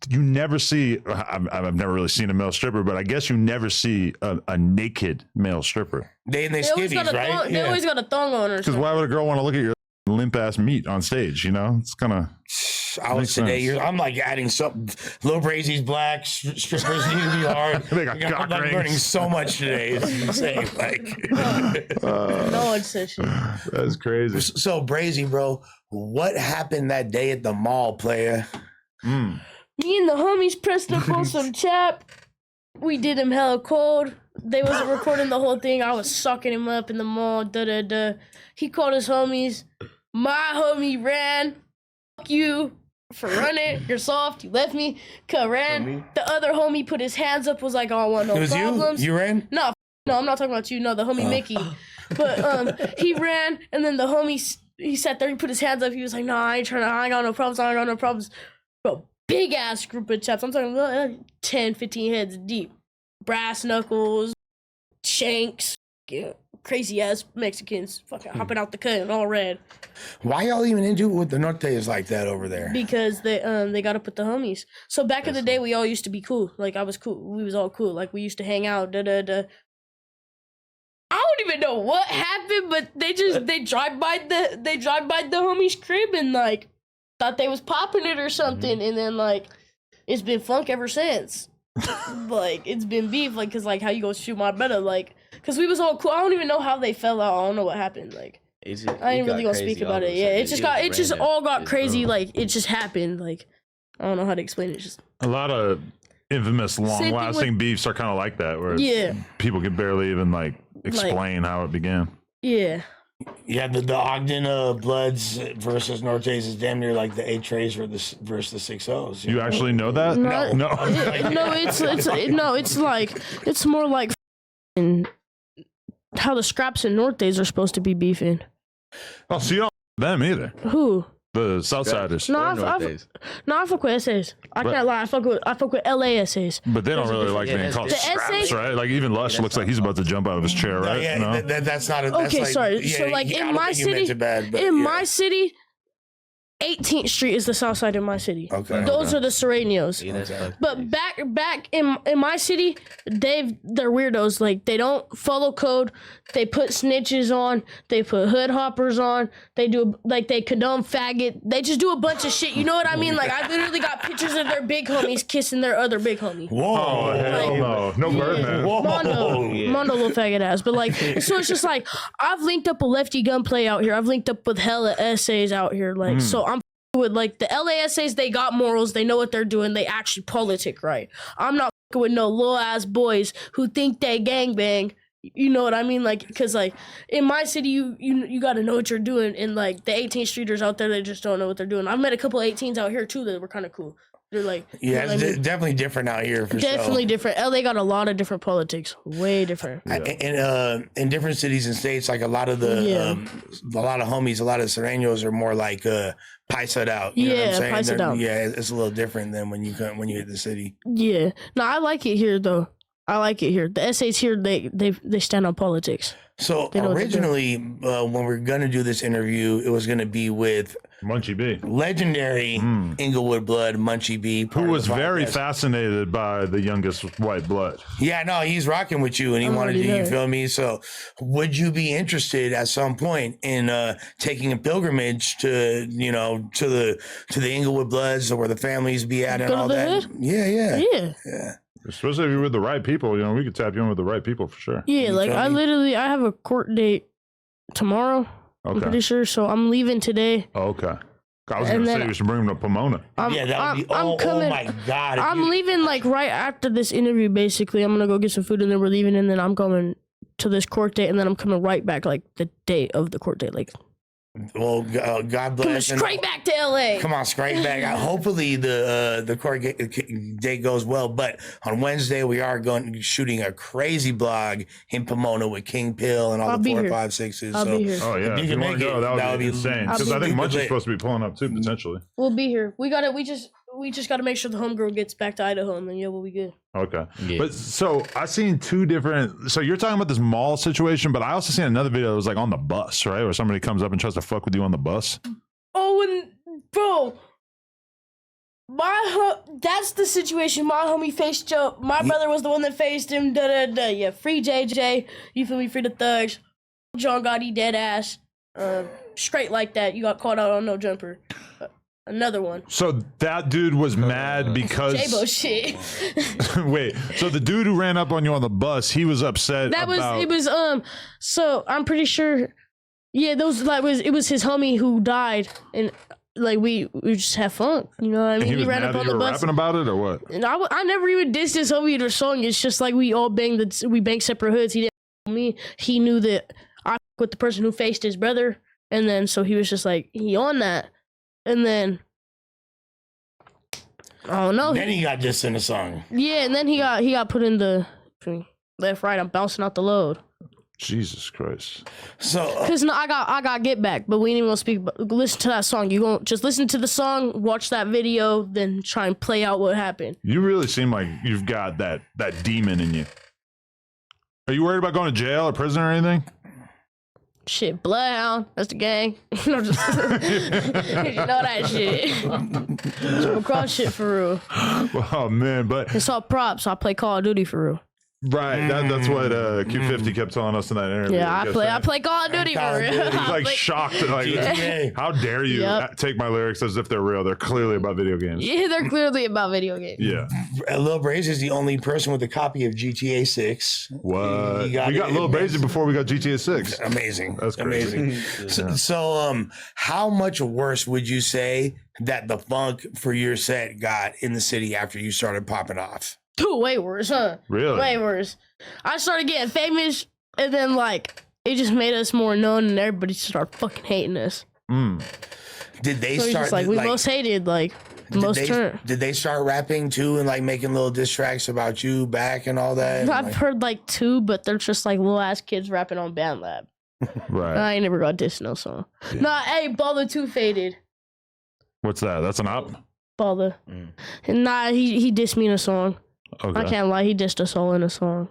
you never see. I've never really seen a male stripper, but I guess you never see a naked male stripper. They They always skivvies, got a right? thong, they always got a thong on or Because something. why would a girl want to look at your limp ass meat on stage? You know, it's kind of. I was Makes today. sense. I'm like adding something. LilBrazzy's black. Strippers need to be hard. They got cock I'm like rings. learning so much today. It's insane. Like, No one said shit. That's crazy. so Brazy, bro, what happened that day at the mall, player? Mm. Me and the homies pressed up on some chap. We did him hella cold. They wasn't recording the whole thing. I was sucking him up in the mall. He called his homies. My homie ran. Fuck you for running. You're soft. You left me. Ran. The other homie put his hands up. Was like, "Oh, I want no It was problems." you. You ran. No, I'm not talking about you. No, the homie Mickey. But he ran, and then the homie he sat there. He put his hands up. He was like, "Nah, I ain't got no problems. I ain't got no problems." Bro, big ass group of chaps. I'm talking about 10, 15 heads deep. Brass knuckles, shanks, crazy ass Mexicans fucking hopping out the cut and all red. Why y'all even into it with the Nortes like that over there? Because they got up with the homies. So back in the day, we all used to be cool. Like I was cool. We was all cool. Like we used to hang out. I don't even know what happened, but they drive by the homie's crib and like thought they was popping it or something, and then like it's been funk ever since. Like it's been beef, like cause like how you gonna shoot my brother, like cause we was all cool. I don't even know how they fell out. I don't know what happened. Like I ain't really gonna speak about it. Yeah, it just all got crazy. Like it just happened. Like I don't know how to explain it. It's just A lot of infamous, Same thing long-lasting beefs are kind of like that, where yeah, people can barely even like explain how it began. yeah. Yeah, the Ogden Bloods versus Nortes is damn near like the 8 trays versus the 6 O's. You actually know that? No. No. It's like it's more like f***ing how the Scraps and Nortes are supposed to be beefing. Oh, so you don't them either. Who? The Southsiders. No, I fuck with essays. I can't lie. I fuck with LA essays. But they don't really like being called The scraps, essays- right? Like even Lush looks like he's about to jump out of his chair, right? Yeah, No? that's not a. That's Okay, like, sorry. Yeah, So like I in don't my think you meant city, it bad, but in yeah. my city, 18th Street is the south side of my city. Okay. Those are the Serenios. Yeah, that's fucked. But back in my city, they're weirdos. Like they don't follow code. They put snitches on. They put hood hoppers on. They do like they condone faggot. They just do a bunch of shit. You know what I mean? Like I literally got pictures of their big homies kissing their other big homie. Oh, Whoa. hell no. No Birdman. Whoa. Mondo little faggot ass. But like, so it's just like I've linked up with Lefty Gunplay out here. I've linked up with hella essays out here. Like, so I'm with like the LA essays. They got morals. They know what they're doing. They actually politic right. I'm not with no little ass boys who think they gangbang. You know what I mean? Like, cause like in my city, you got to know what you're doing. And like the 18 streeters out there, they just don't know what they're doing. I've met a couple 18s out here too that were kind of cool. They're like, Yeah, you know what I mean? definitely different out here for Definitely sure. different. LA got a lot of different politics. Way different. In different cities and states, like a lot of the a lot of homies, a lot of Sereños are more like paisa'd out. You know what I'm saying? paisa'd out. Yeah, it's a little different than when you hit the city. Yeah. No, I like it here though. I like it here. The essays here, they stand on politics. So They know what they're originally, when we are gonna do this interview, it was gonna be with Munchie B, legendary Inglewood blood Munchie B, who part of was the very podcast. fascinated by the youngest white blood. Yeah, no, he's rocking with you, and he wanted to. already You know. feel me? So, would you be interested at some point in taking a pilgrimage to the Inglewood Bloods, or where the families be at, and Go to all the that? hood? Yeah. Especially if you're with the right people, we could tap you in with the right people for sure. Yeah, like feel I me? have a court date tomorrow. I'm Okay. pretty sure. So I'm leaving today. Oh, okay. I was And going to then- say we should bring him to Pomona. Yeah, that would be. Oh my God! if I'm you- leaving like right after this interview. Basically, I'm gonna go get some food and then we're leaving, and then I'm going to this court date, and then I'm coming right back like the day of the court date. Like Well, God coming bless. and- straight back to LA. Come on, straight back. Hopefully the court date goes well. But on Wednesday we are shooting a crazy blog in Pomona with King Pill and all I'll the be 4, here. 5, 6s. I'll so be here. Oh, yeah. If you If you can want to make go, it, that would be be insane. I'll Because I be think stupid Munchie's lit. supposed to be pulling up too, potentially. We'll be here. We just gotta make sure the homegirl gets back to Idaho, and then we'll be good. Okay. Yeah. But so I seen two different. So you're talking about this mall situation, but I also seen another video that was like on the bus, right? Where somebody comes up and tries to fuck with you on the bus. Oh, and bro, that's the situation. My homie faced Joe. My brother was the one that faced him. Da da da. Yeah, free JJ. You feel me? Free the thugs. John Gotti dead ass. Straight like that. You got caught out on no jumper. Another one. So that dude was mad because. Jaaybo shit. Wait. So the dude who ran up on you on the bus, he was upset. That was about, it was So I'm pretty sure. Yeah, it was his homie who died, and like we just have fun. You know what I And mean? he was ran mad up that on you the were bus. rapping about it or what? And I never even dissed his homie in a song. It's just like we all banged separate hoods. He didn't me. He knew that I with the person who faced his brother, and then so he was just like he on that, and then I don't know. Then he got this in the song. Yeah, and then he got put in the left right. I'm bouncing out the load. Jesus Christ. So Cause no, I got get back, but we ain't even gonna speak. Listen to that song. You gonna just listen to the song, watch that video, then try and play out what happened. You really seem like you've got that demon in you. Are you worried about going to jail or prison or anything? Shit, Bloodhound, that's the gang. No, just you know that shit. Some cross shit for real. Oh man, but It's all props. I play Call of Duty for real. right, that's what Q50 kept telling us in that interview. Yeah, I play Call of Duty Call for of real. Duty. He's I like play- shocked. Like, GTA. how dare you Yep. take my lyrics as if they're real? They're clearly about video games. Yeah, they're clearly about video games. Yeah. LilBrazzy is the only person with a copy of GTA 6. What? He got We got it. Lil Brazy before we got GTA 6. Amazing. That's crazy. amazing. So, how much worse would you say that the funk for your set got in the city after you started popping off? Way worse, huh? Really? Way worse. I started getting famous, and then like it just made us more known, and everybody started fucking hating us. Mm. Did they So it's start just like we most hated, like most turn. Did they start rapping too and like making little diss tracks about you back and all that? And, I've like, heard like two, but they're just like little ass kids rapping on Band Lab. Right. I ain't never got dissed no song. Nah, hey, Baller 2 faded. What's that? That's an op? Baller. And nah, he dissed me in a song. I Okay. can't lie, he dissed us all in a song.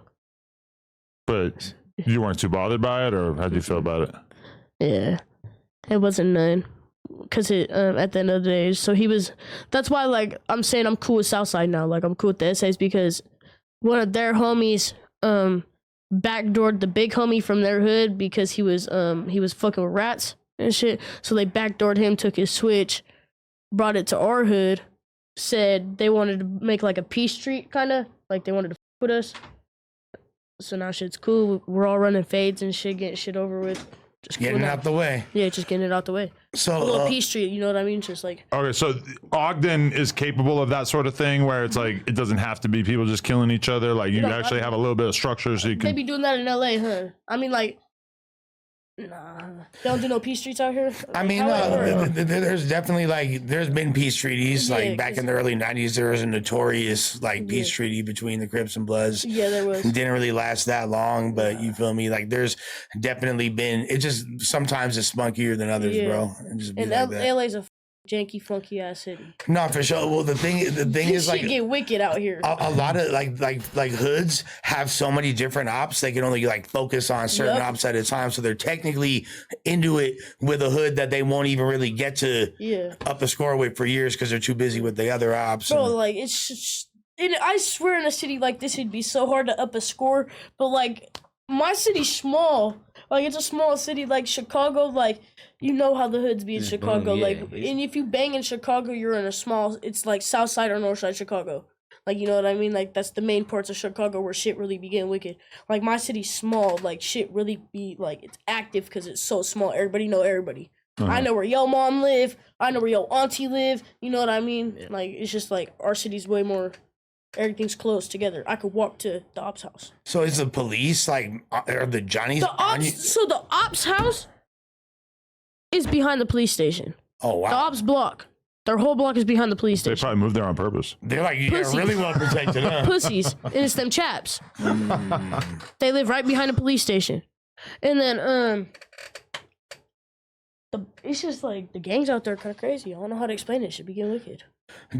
But you weren't too bothered by it, or how'd you feel about it? Yeah. It wasn't none. Cause it at the end of the day, so he was. That's why like I'm saying I'm cool with Southside now. Like I'm cool with the essays because one of their homies backdoored the big homie from their hood because he was fucking with rats and shit. So they backdoored him, took his switch, brought it to our hood, said they wanted to make like a peace street kind of like they wanted to f with us. So now shit's cool. We're all running fades and shit, getting shit over with. Just getting cool it now. out the way. Yeah, just getting it out the way. A So, little peace street, you know what I mean? Just like Okay, so Ogden is capable of that sort of thing where it's like it doesn't have to be people just killing each other. Like you No, actually have a little bit of structure so you they can. be doing that in LA, huh? I mean, like Nah, don't do no peace streets out here. I mean, there's definitely like there's been peace treaties. Yeah, like back in the early '90s, there was a notorious like peace treaty between the Crips and Bloods. Yeah, there was. It didn't really last that long, but you feel me? Like there's definitely been. It just sometimes it's spunkier than others, bro. It just be And like that. LA's a janky, funky ass city. No, for sure. Well, the thing is like shit get wicked out here. a lot of like hoods have so many different ops. They can only like focus on certain ops at a time. So they're technically into it with a hood that they won't even really get to up the score with for years because they're too busy with the other ops. Bro, like it's just, I swear in a city like this it'd be so hard to up a score. But like my city's small. Like it's a small city like Chicago. Like you know how the hoods be in Chicago. Like and if you bang in Chicago, you're in a small. It's like South Side or North Side Chicago. Like you know what I mean. Like that's the main parts of Chicago where shit really be getting wicked. Like my city's small. Like shit really be like it's active because it's so small. Everybody know everybody. I know where your mom live. I know where your auntie live. You know what I mean? Yeah. Like it's just like our city's way more. Everything's close together. I could walk to the Opps house. So is the police like, are the Johnnies? So the Opps house is behind the police station. Oh, wow. The Opps block. Their whole block is behind the police They station. probably moved there on purpose. They're like, you got really well protected, huh? Pussies. And it's them chaps. They live right behind the police station. And then, it's just like the gangs out there are kind of crazy. I don't know how to explain it. It should be getting wicked.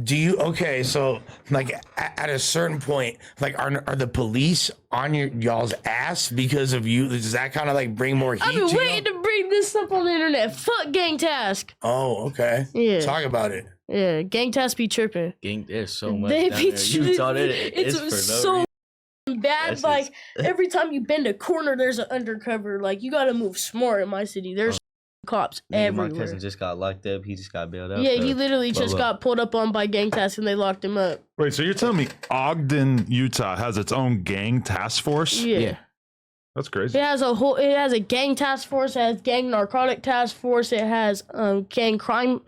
Do you okay? So like at a certain point, like are the police on y'all's ass because of you? Does that kind of like bring more heat? I've been waiting to bring this up on the internet. Fuck gang task. Oh, okay. Yeah. Talk about it. Yeah, gang task be tripping. Gang, there's so much. They down be there. Utah, it's for so bad. That's like every time you bend a corner, there's an undercover. Like you gotta move smart in my city. There's cops everywhere. My cousin just got locked up. He just got bailed out. Yeah, he literally just got pulled up on by gang task and they locked him up. Wait, so you're telling me Ogden, Utah has its own gang task force? Yeah. That's crazy. It has a gang task force, it has gang narcotic task force, it has gang crime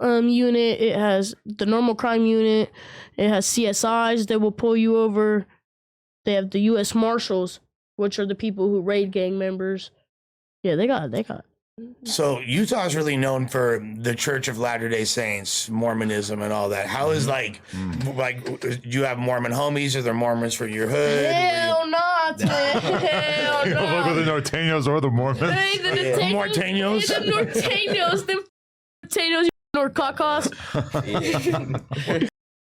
unit, it has the normal crime unit, it has CSIs that will pull you over. They have the US Marshals, which are the people who raid gang members. Yeah, they got. So Utah is really known for the Church of Latter-day Saints, Mormonism, and all that. How is like do you have Mormon homies? Are there Mormons for your hood? Hell not, man. Hell You don't look no. at the Norteños or the Mormons. Hey, the Norteños. Morteños? Hey, the Norteños. Them Norteños, you Norcacos.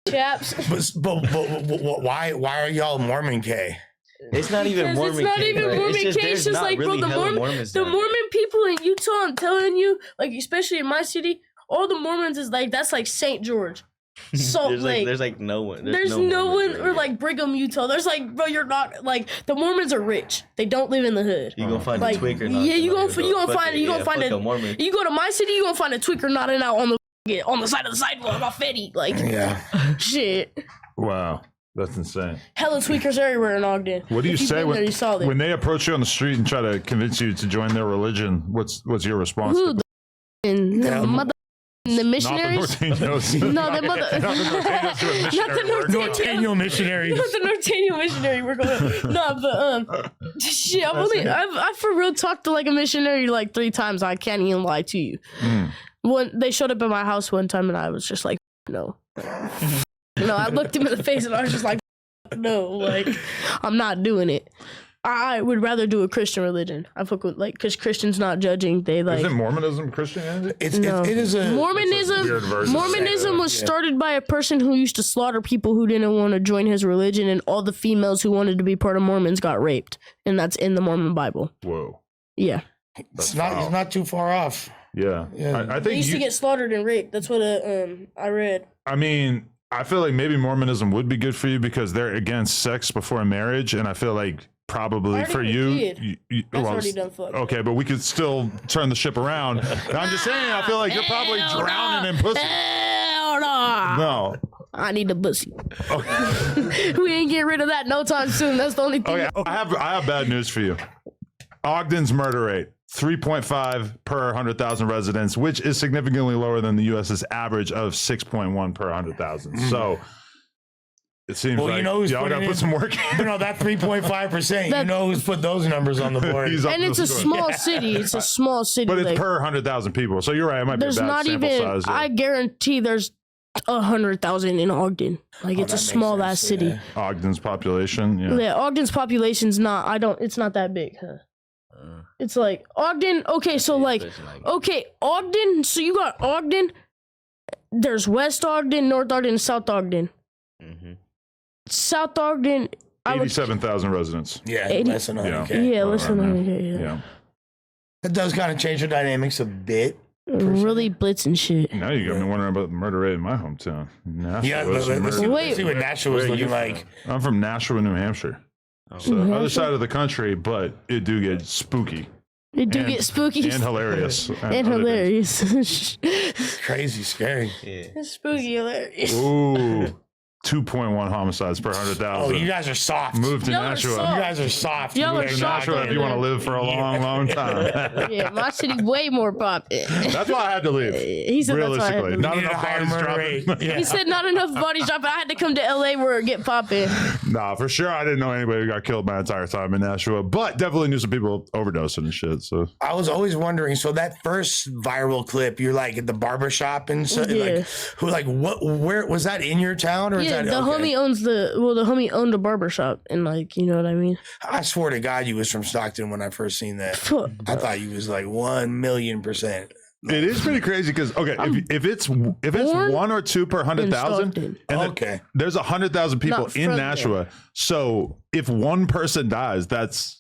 Chaps. But why are y'all Mormon K? It's not even Mormon. It's not even Mormon It's K. It's just like, bro, the Mormon people in Utah, I'm telling you, like, especially in my city, all the Mormons is like, that's like St. George. So, there's like no one. There's no one, or like Brigham, Utah. There's like, bro, you're not, like, the Mormons are rich. They don't live in the hood. You gonna find like, a tweaker. Yeah, you gonna find a Mormon. You go to my city, you gonna find a tweaker nodding out on the side of the sidewalk off Fetty. Like, shit. Wow. That's insane. Hella tweakers everywhere in Ogden. What do you say when they approach you on the street and try to convince you to join their religion? What's your response? Who, the missionaries? Not the Norteños. No, the mother. Not the Norteño missionaries. Not the Norteño missionary. We're going. No, but shit. I've for real talked to like a missionary like 3 times. I can't even lie to you. When they showed up at my house one time, and I was just like, no. No, I looked him in the face and I was just like, no, like, I'm not doing it. I would rather do a Christian religion. I fuck with, like, because Christians not judging. They like. Isn't Mormonism Christianity? It is a Mormonism. Weird version. Mormonism was started by a person who used to slaughter people who didn't want to join his religion, and all the females who wanted to be part of Mormons got raped, and that's in the Mormon Bible. Whoa. Yeah. It's not too far off. Yeah. I think They used to get slaughtered and raped. That's what I read. I mean, I feel like maybe Mormonism would be good for you because they're against sex before marriage, and I feel like probably for you, that's already done fucked. Okay, but we could still turn the ship around. I'm just saying, I feel like you're probably drowning in pussy. Hell no. No. I need a pussy. Okay. We ain't getting rid of that no time soon. That's the only thing. Okay, I have bad news for you. Ogden's murder rate, 3.5 per 100,000 residents, which is significantly lower than the U.S.'s average of 6.1 per 100,000. So It seems Well, like you know who's y'all putting got to put in- some work in. You know, that 3.5%, you know who's put those numbers on the board. He's up And to it's the a score. small city. It's a small city. But it's like, per 100,000 people. So you're right. It might be a there's bad not sample even. size. Yeah. I guarantee there's 100,000 in Ogden. Like it's a that makes small ass sense, city. yeah. Ogden's population. Yeah. Yeah, Ogden's population's not. It's not that big. Huh? It's like Ogden. Okay, so like, okay, Ogden. So you got Ogden. There's West Ogden, North Ogden, and South Ogden. South Ogden. 87,000 residents. Yeah, 80 less than 100K. Yeah, listen. Yeah. Yeah. It does kind of change the dynamics a bit. Really blitz and shit. Now you got me wondering about the murder rate in my hometown. Nashua. Yeah, was let's see, murdered. Wait. let's see what Nashua was Where are you looking from? like. I'm from Nashua, New Hampshire. So New other Hampshire? side of the country, but it do get spooky. It do And- get spooky and hilarious. and other hilarious. Crazy, scary. It's spooky hilarious. things. Ooh. 2.1 homicides per 100,000. Oh, you guys are soft. Move to Y'all are Nashua. soft. You guys are soft. Y'all You are guys soft. Nashua, if you want to live for a long, long time. Yeah, my city way more poppin'. That's why I had to leave. He said that's why I had to Realistically, leave. not need a enough higher bodies murder rate. dropping. Yeah. He said not enough bodies drop. I had to come to LA where it get poppin'. Nah, for sure. I didn't know anybody who got killed my entire time in Nashua, but definitely knew some people overdosing and shit. So I was always wondering. So that first viral clip, you're like at the barber shop and so, Yeah. where was that in your town or is Yeah, that the homie owns the homie owned a barber shop and like, you know what I mean? I swear to God, you was from Stockton when I first seen that. Fuck. I thought you was like 1,000,000%. it is pretty crazy because if it's born 1 or 2 per 100,000, Stockton. and Okay. there's 100,000 people Not in from Nashua. So if one person dies, that's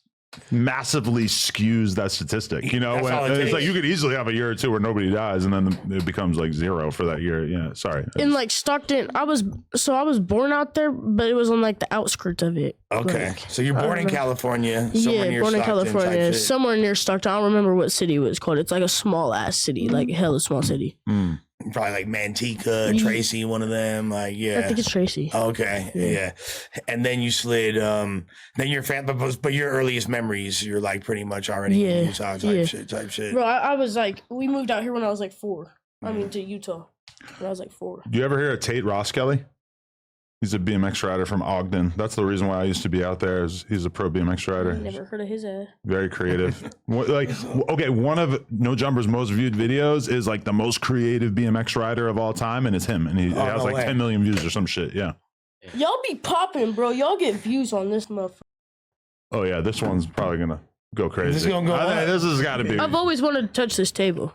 massively skews that statistic. You know, That's when, all it it's takes. like you could easily have a year or two where nobody dies, and then it becomes like 0 for that year. Yeah, sorry. In like Stockton, I was born out there, but it was on like the outskirts of it. Okay. Like, So you're born in California. Somewhere yeah, near born in Stockton type California, shit. somewhere near Stockton. I don't remember what city it was called. It's like a small ass city, like a hella small city. Probably like Manteca, Tracy, one of them. Like, yeah. I think it's Tracy. Okay, yeah. And then you slid. Then your family, but your earliest memories, you're like pretty much already in Yeah, Utah yeah. type shit. Bro, I was like, we moved out here when I was like 4. I mean, to Utah when I was like 4. Do you ever hear of Tate Roskelley? He's a BMX rider from Ogden. That's the reason why I used to be out there. Is he's a pro BMX rider. Never heard of his ass. Very creative. Okay, one of No Jumper's most viewed videos is like the most creative BMX rider of all time, and it's him. And he has no like way. 10 million views or some shit. Yeah. Y'all be popping, bro. Y'all get views on this motherfucker. Oh yeah, this one's probably gonna go crazy. This is gonna go I think up. this has got to be. I've always wanted to touch this table.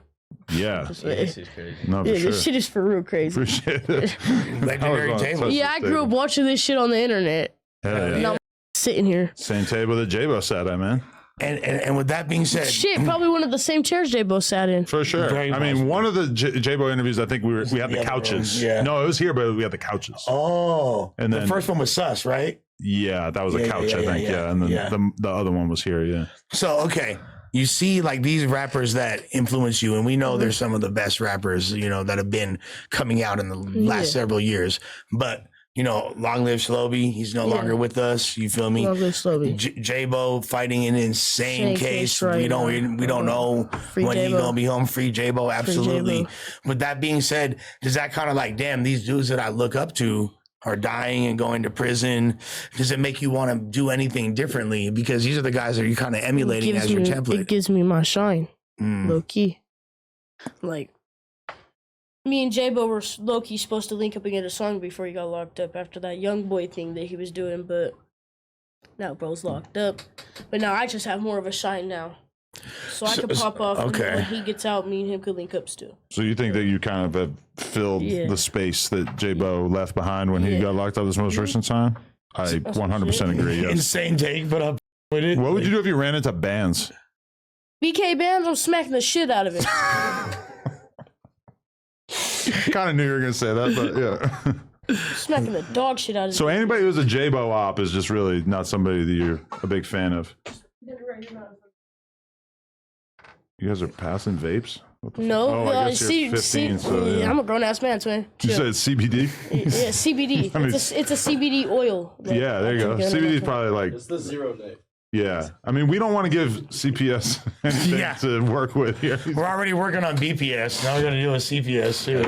Yeah. Yeah, this is crazy. No, for Yeah, sure. this shit is for real crazy. Appreciate it. Legendary I was on table. touch Yeah, I this grew up table. watching this shit on the internet. Hell yeah. And I'm sitting here. Same table that Jaaybo sat at, man. And with that being said, Shit, probably one of the same chairs J-Bo sat in. For sure. Very I mean, one of the Jaaybo interviews, I think we had the the other couches. room, yeah. No, it was here, but we had the couches. oh, And the then- first one was sus, right? Yeah, that was Yeah, a yeah, couch, yeah, I think. yeah, Yeah, and then yeah. the other one was here. Yeah. So okay, you see like these rappers that influence you, and we know there's some of the best rappers, you know, that have been coming out in the last several years. But you know, long live Slowby, he's no longer with us. You feel me? Love this slowly. Jaaybo fighting an insane Insane case. case right we don't know Free when he's Jaaybo. gonna be home. Free Jaaybo, absolutely. Jaaybo. But that being said, does that kind of like, damn, these dudes that I look up to are dying and going to prison? Does it make you want to do anything differently? Because these are the guys that you're kind of emulating as your It template. gives me my shine, Mm. low key. Like, me and J-Bo were low key supposed to link up and get a song before he got locked up after that Youngboy thing that he was doing, but now bro's locked up. But now I just have more of a shine now. So I could pop off and okay. when he gets out, me and him could link up still. So you think that you kind of have filled Yeah. the space that Jaaybo left behind when he Yeah. got locked up this most recent time? I 100% agree. Yes. Insane take, but up with it. What would you do if you ran into bands? BK Bands, I'm smacking the shit out of it. Kind of knew you were going to say that, but yeah. Smacking the dog shit out of So it. anybody who's a Jaaybo op is just really not somebody that you're a big fan of. You guys are passing vapes? What the No, fuck? Oh, I guess you're 15, so yeah. I'm a grown ass man, twin. You Chill. said CBD? Yeah, CBD. I mean- it's a CBD oil. that Yeah, there you go. I take CBD is every probably like, It's the 0 day. yeah. I mean, we don't want to give CPS anything Yeah. to work with here. We're already working on BPS. Now we got to deal with CPS too.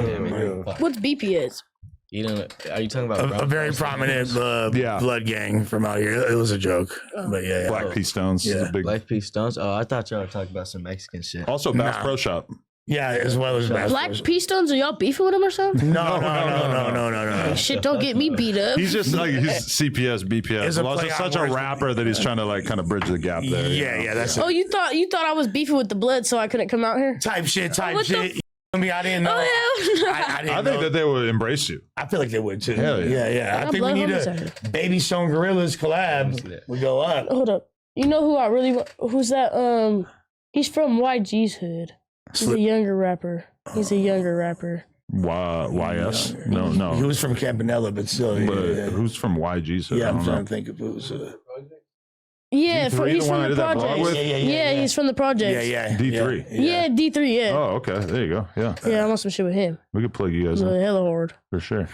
time. What's BPS? You don't. Are you talking about A very prominent blood gang from out here. It was a joke, but yeah. Black Pea Stones. Yeah. Is a big. Black Pea Stones? Oh, I thought y'all were talking about some Mexican shit. Also, Bass Pro Shop. Yeah, as well as Black Pea Stones, are y'all beefing with him or something? No. Shit, don't get me beat up. He's just like he's CPS, BPS. It's a Well, play just on such a words. rapper that he's trying to like kind of bridge the gap there. Yeah, that's Oh, you thought I was beefing with the blood, so I couldn't come out here? type shit. what the I mean, I didn't know. Oh hell! I didn't I think that they would embrace you. I feel like they would too. Hell yeah. Yeah. I think we blood need homies a Baby Stone Gorillas collab. We go up. Hold up. You know who I really want? Who's that? He's from YG's hood. He's a younger rapper. He's a younger rapper. YS? He No. was from Campanella, but still. But who's from YG? So Yeah, I I'm don't trying know. to think if it was. Yeah, D3, he's the one from I the did that vlog projects. with? Yeah, he's from the projects. Yeah. D3. Yeah, D3. Yeah. Oh, okay. There you go. Yeah. Yeah, I want some shit with him. We could plug you guys in Hella hard. for sure.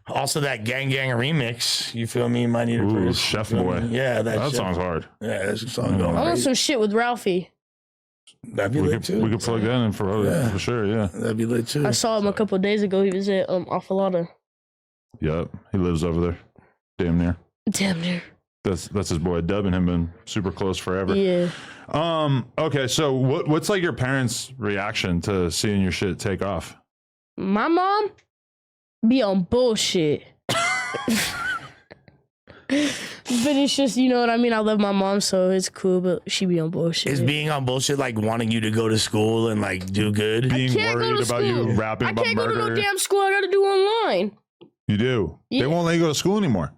Also that Gang remix. You feel me? Might need a Ooh, verse. Chef You feel Boy. me? Yeah, That Chef- song's hard. Yeah, that's a song going. I want crazy. some shit with Ralphie. That'd be lit too. We could plug that in for sure. Yeah. That'd be lit too. I saw him a couple of days ago. He was at Affiliation. Yep. He lives over there. Damn near. Damn near. That's his boy. Dub and him been super close forever. Yeah. Okay. So what's like your parents' reaction to seeing your shit take off? My mom be on bullshit. But it's just, you know what I mean? I love my mom, so it's cool, but she be on bullshit. Is being on bullshit like wanting you to go to school and like do good? Being can't go worried to about you school. rapping I about can't go to murder. no damn school. I gotta do online. You do. They Yeah. won't let you go to school anymore.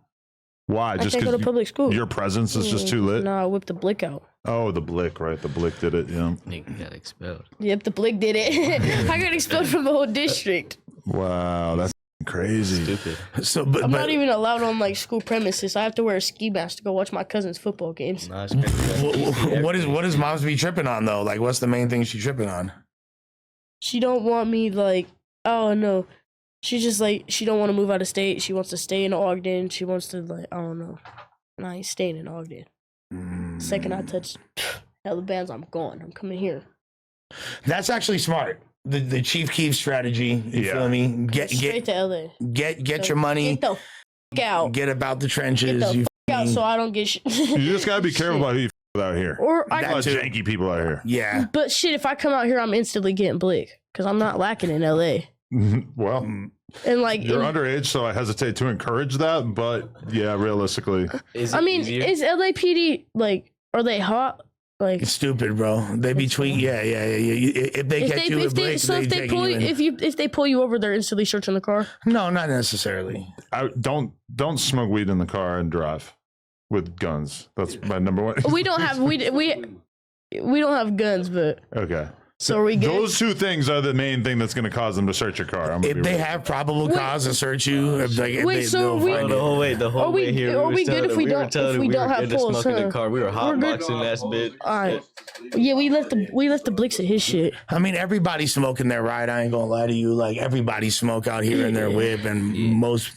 Why? I Just can't go to because public school. your presence is just too lit? Nah, I whipped the blick out. Oh, the Blick, right? The Blick did it. Yeah. Nigga got expelled. Yep, the blick did it. I got expelled from the whole district. Wow, that's crazy. Stupid. So, I'm not even allowed on like school premises. I have to wear a ski mask to go watch my cousin's football games. Nah, it's crazy. what is moms be tripping on though? Like, what's the main thing she tripping on? She don't want me like, oh no. She just like, she don't want to move out of state. She wants to stay in Ogden. She wants to like, I don't know. And I ain't staying in Ogden. Second I touch hella bands, I'm gone. I'm coming here. That's actually smart. The Chief Keef strategy. You Yeah. feel me? Straight to LA. Get your money. Get the f out. Get about the Get trenches. the You f out so I don't get shit. You just gotta be careful about who you with out here. Or I A lot of too. janky people out here. yeah. But shit, if I come out here, I'm instantly getting blick because I'm not lacking in LA. Well, And like, you're underage, so I hesitate to encourage that. But yeah, realistically, Is I it mean, easier? is LAPD like, are they hot? Like, It's stupid, bro. They be tweaking. Yeah. If they catch you with Blake, if they pull you, if they pull you over, they're instantly searching the car. No, not necessarily. I don't smoke weed in the car and drive with guns. That's my number one. We don't have we don't have guns, but Okay. so are we good? Those two things are the main thing that's going to cause them to search your car. I'm gonna If be they real. have probable cause to search you, if they, Wait, so they'll we- find The it. whole way, Are we- here, are we was good telling if we them- don't- telling if them we don't were have good to pulls, smoke in huh? the car. We were good. hotboxing that bitch. All right. Yeah, we left the blicks at his shit. I mean, everybody's smoking their ride. I ain't gonna lie to you. Like everybody smoke out here in their whip, and most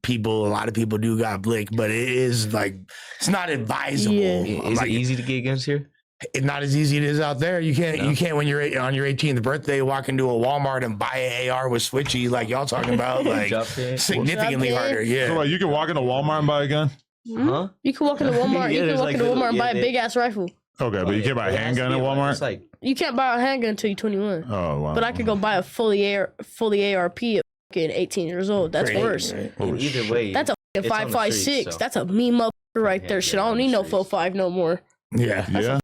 people, a lot of people do got blick, but it is like it's not advisable. Yeah. Is Like, it easy to get guns here? it's not as easy as it is out there. You can't when you're on your 18th birthday walk into a Walmart and buy an AR with switchy like y'all talking about. Like Drop pin? significantly Drop pin? harder. Yeah. So, like, you can walk into Walmart and buy a gun. Huh? You can walk into Walmart. Yeah, you can there's walk like into little- Walmart and yeah, buy a they- big ass rifle. Okay, but you can't buy a It has to handgun be at like- Walmart. It's like You can't buy a handgun until you're 21. Oh wow. But I could go buy a fully ARP at fucking 18 years old. That's Crazy, worse. right? Holy either shit. way. That's a fucking It's on the 5.56. streets, so. That's a mean motherfucker right there. Shit, I don't need no 4.5 no more. Yeah. Yeah.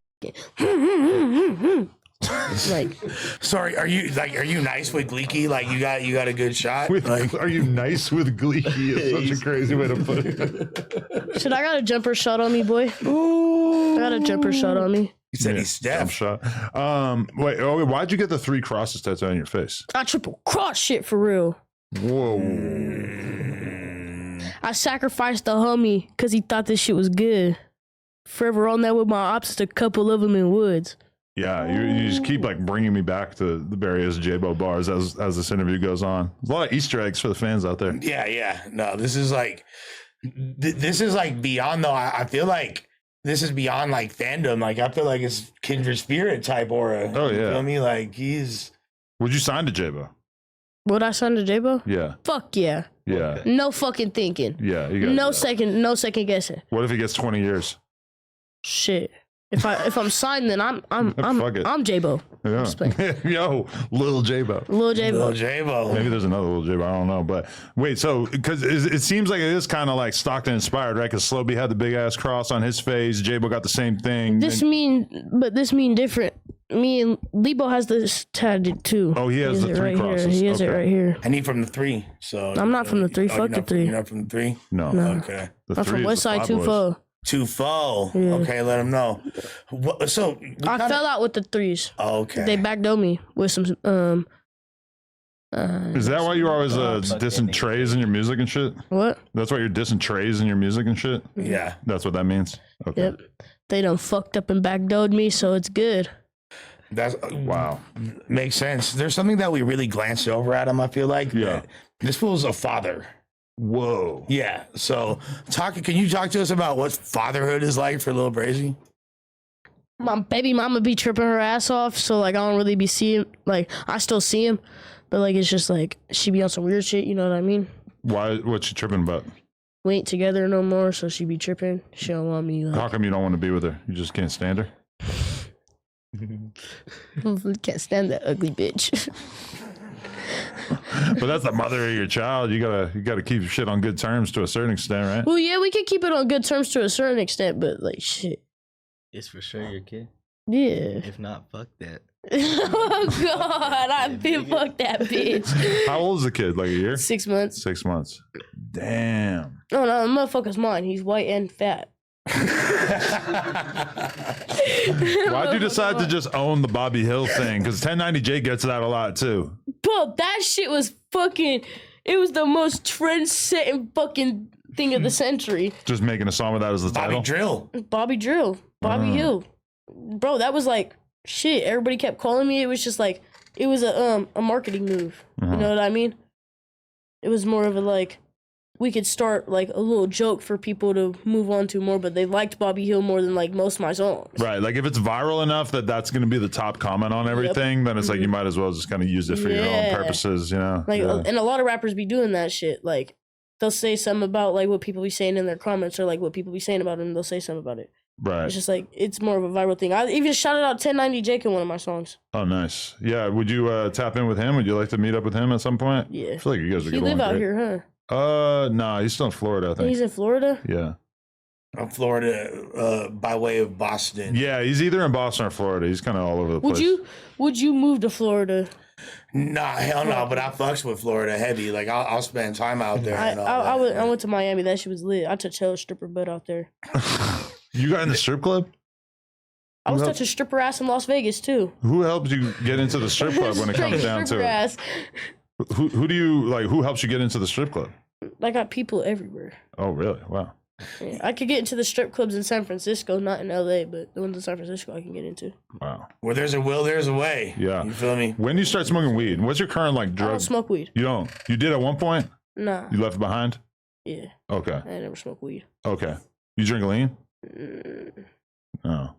Like, Sorry, are you nice with Gleeky? Like you got a good shot? Like Are you nice with Gleeky? Is such a crazy way to put it. shit, I got a jumper shot on me, boy. I got a jumper shot on me. he said he's Jump Steph. shot. Wait. Oh, why'd you get the 3 crosses tattooed on your face? I triple cross shit for real. Whoa. I sacrificed the homie because he thought this shit was good. Forever on that with my opps, a couple of them in woods. Yeah, you just keep like bringing me back to the various Jaaybo bars as this interview goes on. There's a lot of Easter eggs for the fans out there. Yeah. No, this is like beyond though. I feel like this is beyond like fandom. Like I feel like it's kindred spirit type aura. Oh, You yeah. feel me? Like he's Would you sign to Jaaybo? Would I sign to Jaaybo? Yeah. Fuck yeah. Yeah. No fucking thinking. Yeah. You got No second guessing. What if he gets 20 years? Shit. If I'm signed, then I'm Fuck it. Jaaybo. Yeah. Just playing. Yo, Lil Jaaybo. Lil Jaaybo. Lil Jaaybo. Maybe there's another Lil Jaaybo. I don't know. But wait, so because it seems like it is kind of like Stockton inspired, right? Because Slowby had the big ass cross on his face. Jaaybo got the same thing. This mean different. Me and Lebo has this tattooed too. Oh, he has the three right crosses. Here. He has it right here. And he from the 3. So I'm not from the 3. Fuck the 3. You're not from the 3? No. Okay. The I'm three from is West the Side Five 2 Boys. 4. 2-4. Yeah. Okay, let him know. So I fell out with the 3s. Okay. They backdoored me with some Is that why you're always dissing trays in your music and shit? what? That's why you're dissing trays in your music and shit? Yeah. That's what that means? Okay. Yep. They done fucked up and backdoored me, so it's good. That's Wow. makes sense. There's something that we really glanced over at him, I feel like. Yeah. This fool's a father. Whoa. Yeah. So can you talk to us about what fatherhood is like for LilBrazzy? My baby mama be tripping her ass off, so like I don't really be seeing, like I still see him, but like it's just like she be on some weird shit, you know what I mean? Why? What's she tripping about? We ain't together no more, so she be tripping. She don't want me, like, How come you don't want to be with her? You just can't stand her? can't stand that ugly bitch. But that's the mother of your child. You gotta keep your shit on good terms to a certain extent, right? Well, yeah, we could keep it on good terms to a certain extent, but like shit. It's for sure your kid. Yeah. If not, fuck that. Oh God, I feel fuck that bitch. How old is the kid? Like a year? 6 months. 6 months. Damn. Oh no, the motherfucker's mine. He's white and fat. Why'd you decide to just own the Bobby Hill thing? Because 1090J gets that a lot too. Bro, that shit was fucking. It was the most trend-setting fucking thing of the century. Just making a song with that as the Bobby title. Drill. Bobby Drill, Bobby Hill, bro. That was like shit. Everybody kept calling me. It was just like it was a marketing move. You know what I mean? It was more of a like we could start like a little joke for people to move on to more, but they liked Bobby Hill more than like most of my songs. Right. Like if it's viral enough that that's going to be the top comment on everything, then it's like you might as well just kind of use it for your own Yeah. purposes, you know? Like, Yeah. and a lot of rappers be doing that shit. Like, they'll say something about like what people be saying in their comments, or like what people be saying about him. They'll say something about it. Right. It's just like it's more of a viral thing. I even shouted out 1090J in one of my songs. Oh, nice. Yeah. Would you tap in with him? Would you like to meet up with him at some point? Yeah. I feel like you guys would You get live along out great. here, huh? Nah, he's still in Florida, I think. He's in Florida. Yeah. I'm Florida by way of Boston. Yeah, he's either in Boston or Florida. He's kind of all over the place. Would you move to Florida? Nah, hell no. But I fucks with Florida heavy. Like I'll spend time out there. And all that. I went to Miami. That shit was lit. I touched hella stripper butt out there. You got in the strip club? I was touching stripper ass in Las Vegas too. Who helped you get into the strip club when it comes Straight down to stripper it? ass. Who do you like? Who helps you get into the strip club? I got people everywhere. Oh, really? Wow. Yeah, I could get into the strip clubs in San Francisco, not in LA, but the ones in San Francisco I can get into. Wow. Where there's a will, there's a way. Yeah. You feel me? When do you start smoking weed? What's your current like I drug? don't smoke weed. You don't? You did at one point? Nah. You left it behind? Yeah. Okay. I never smoke weed. Okay. You drink lean? Mm. Oh.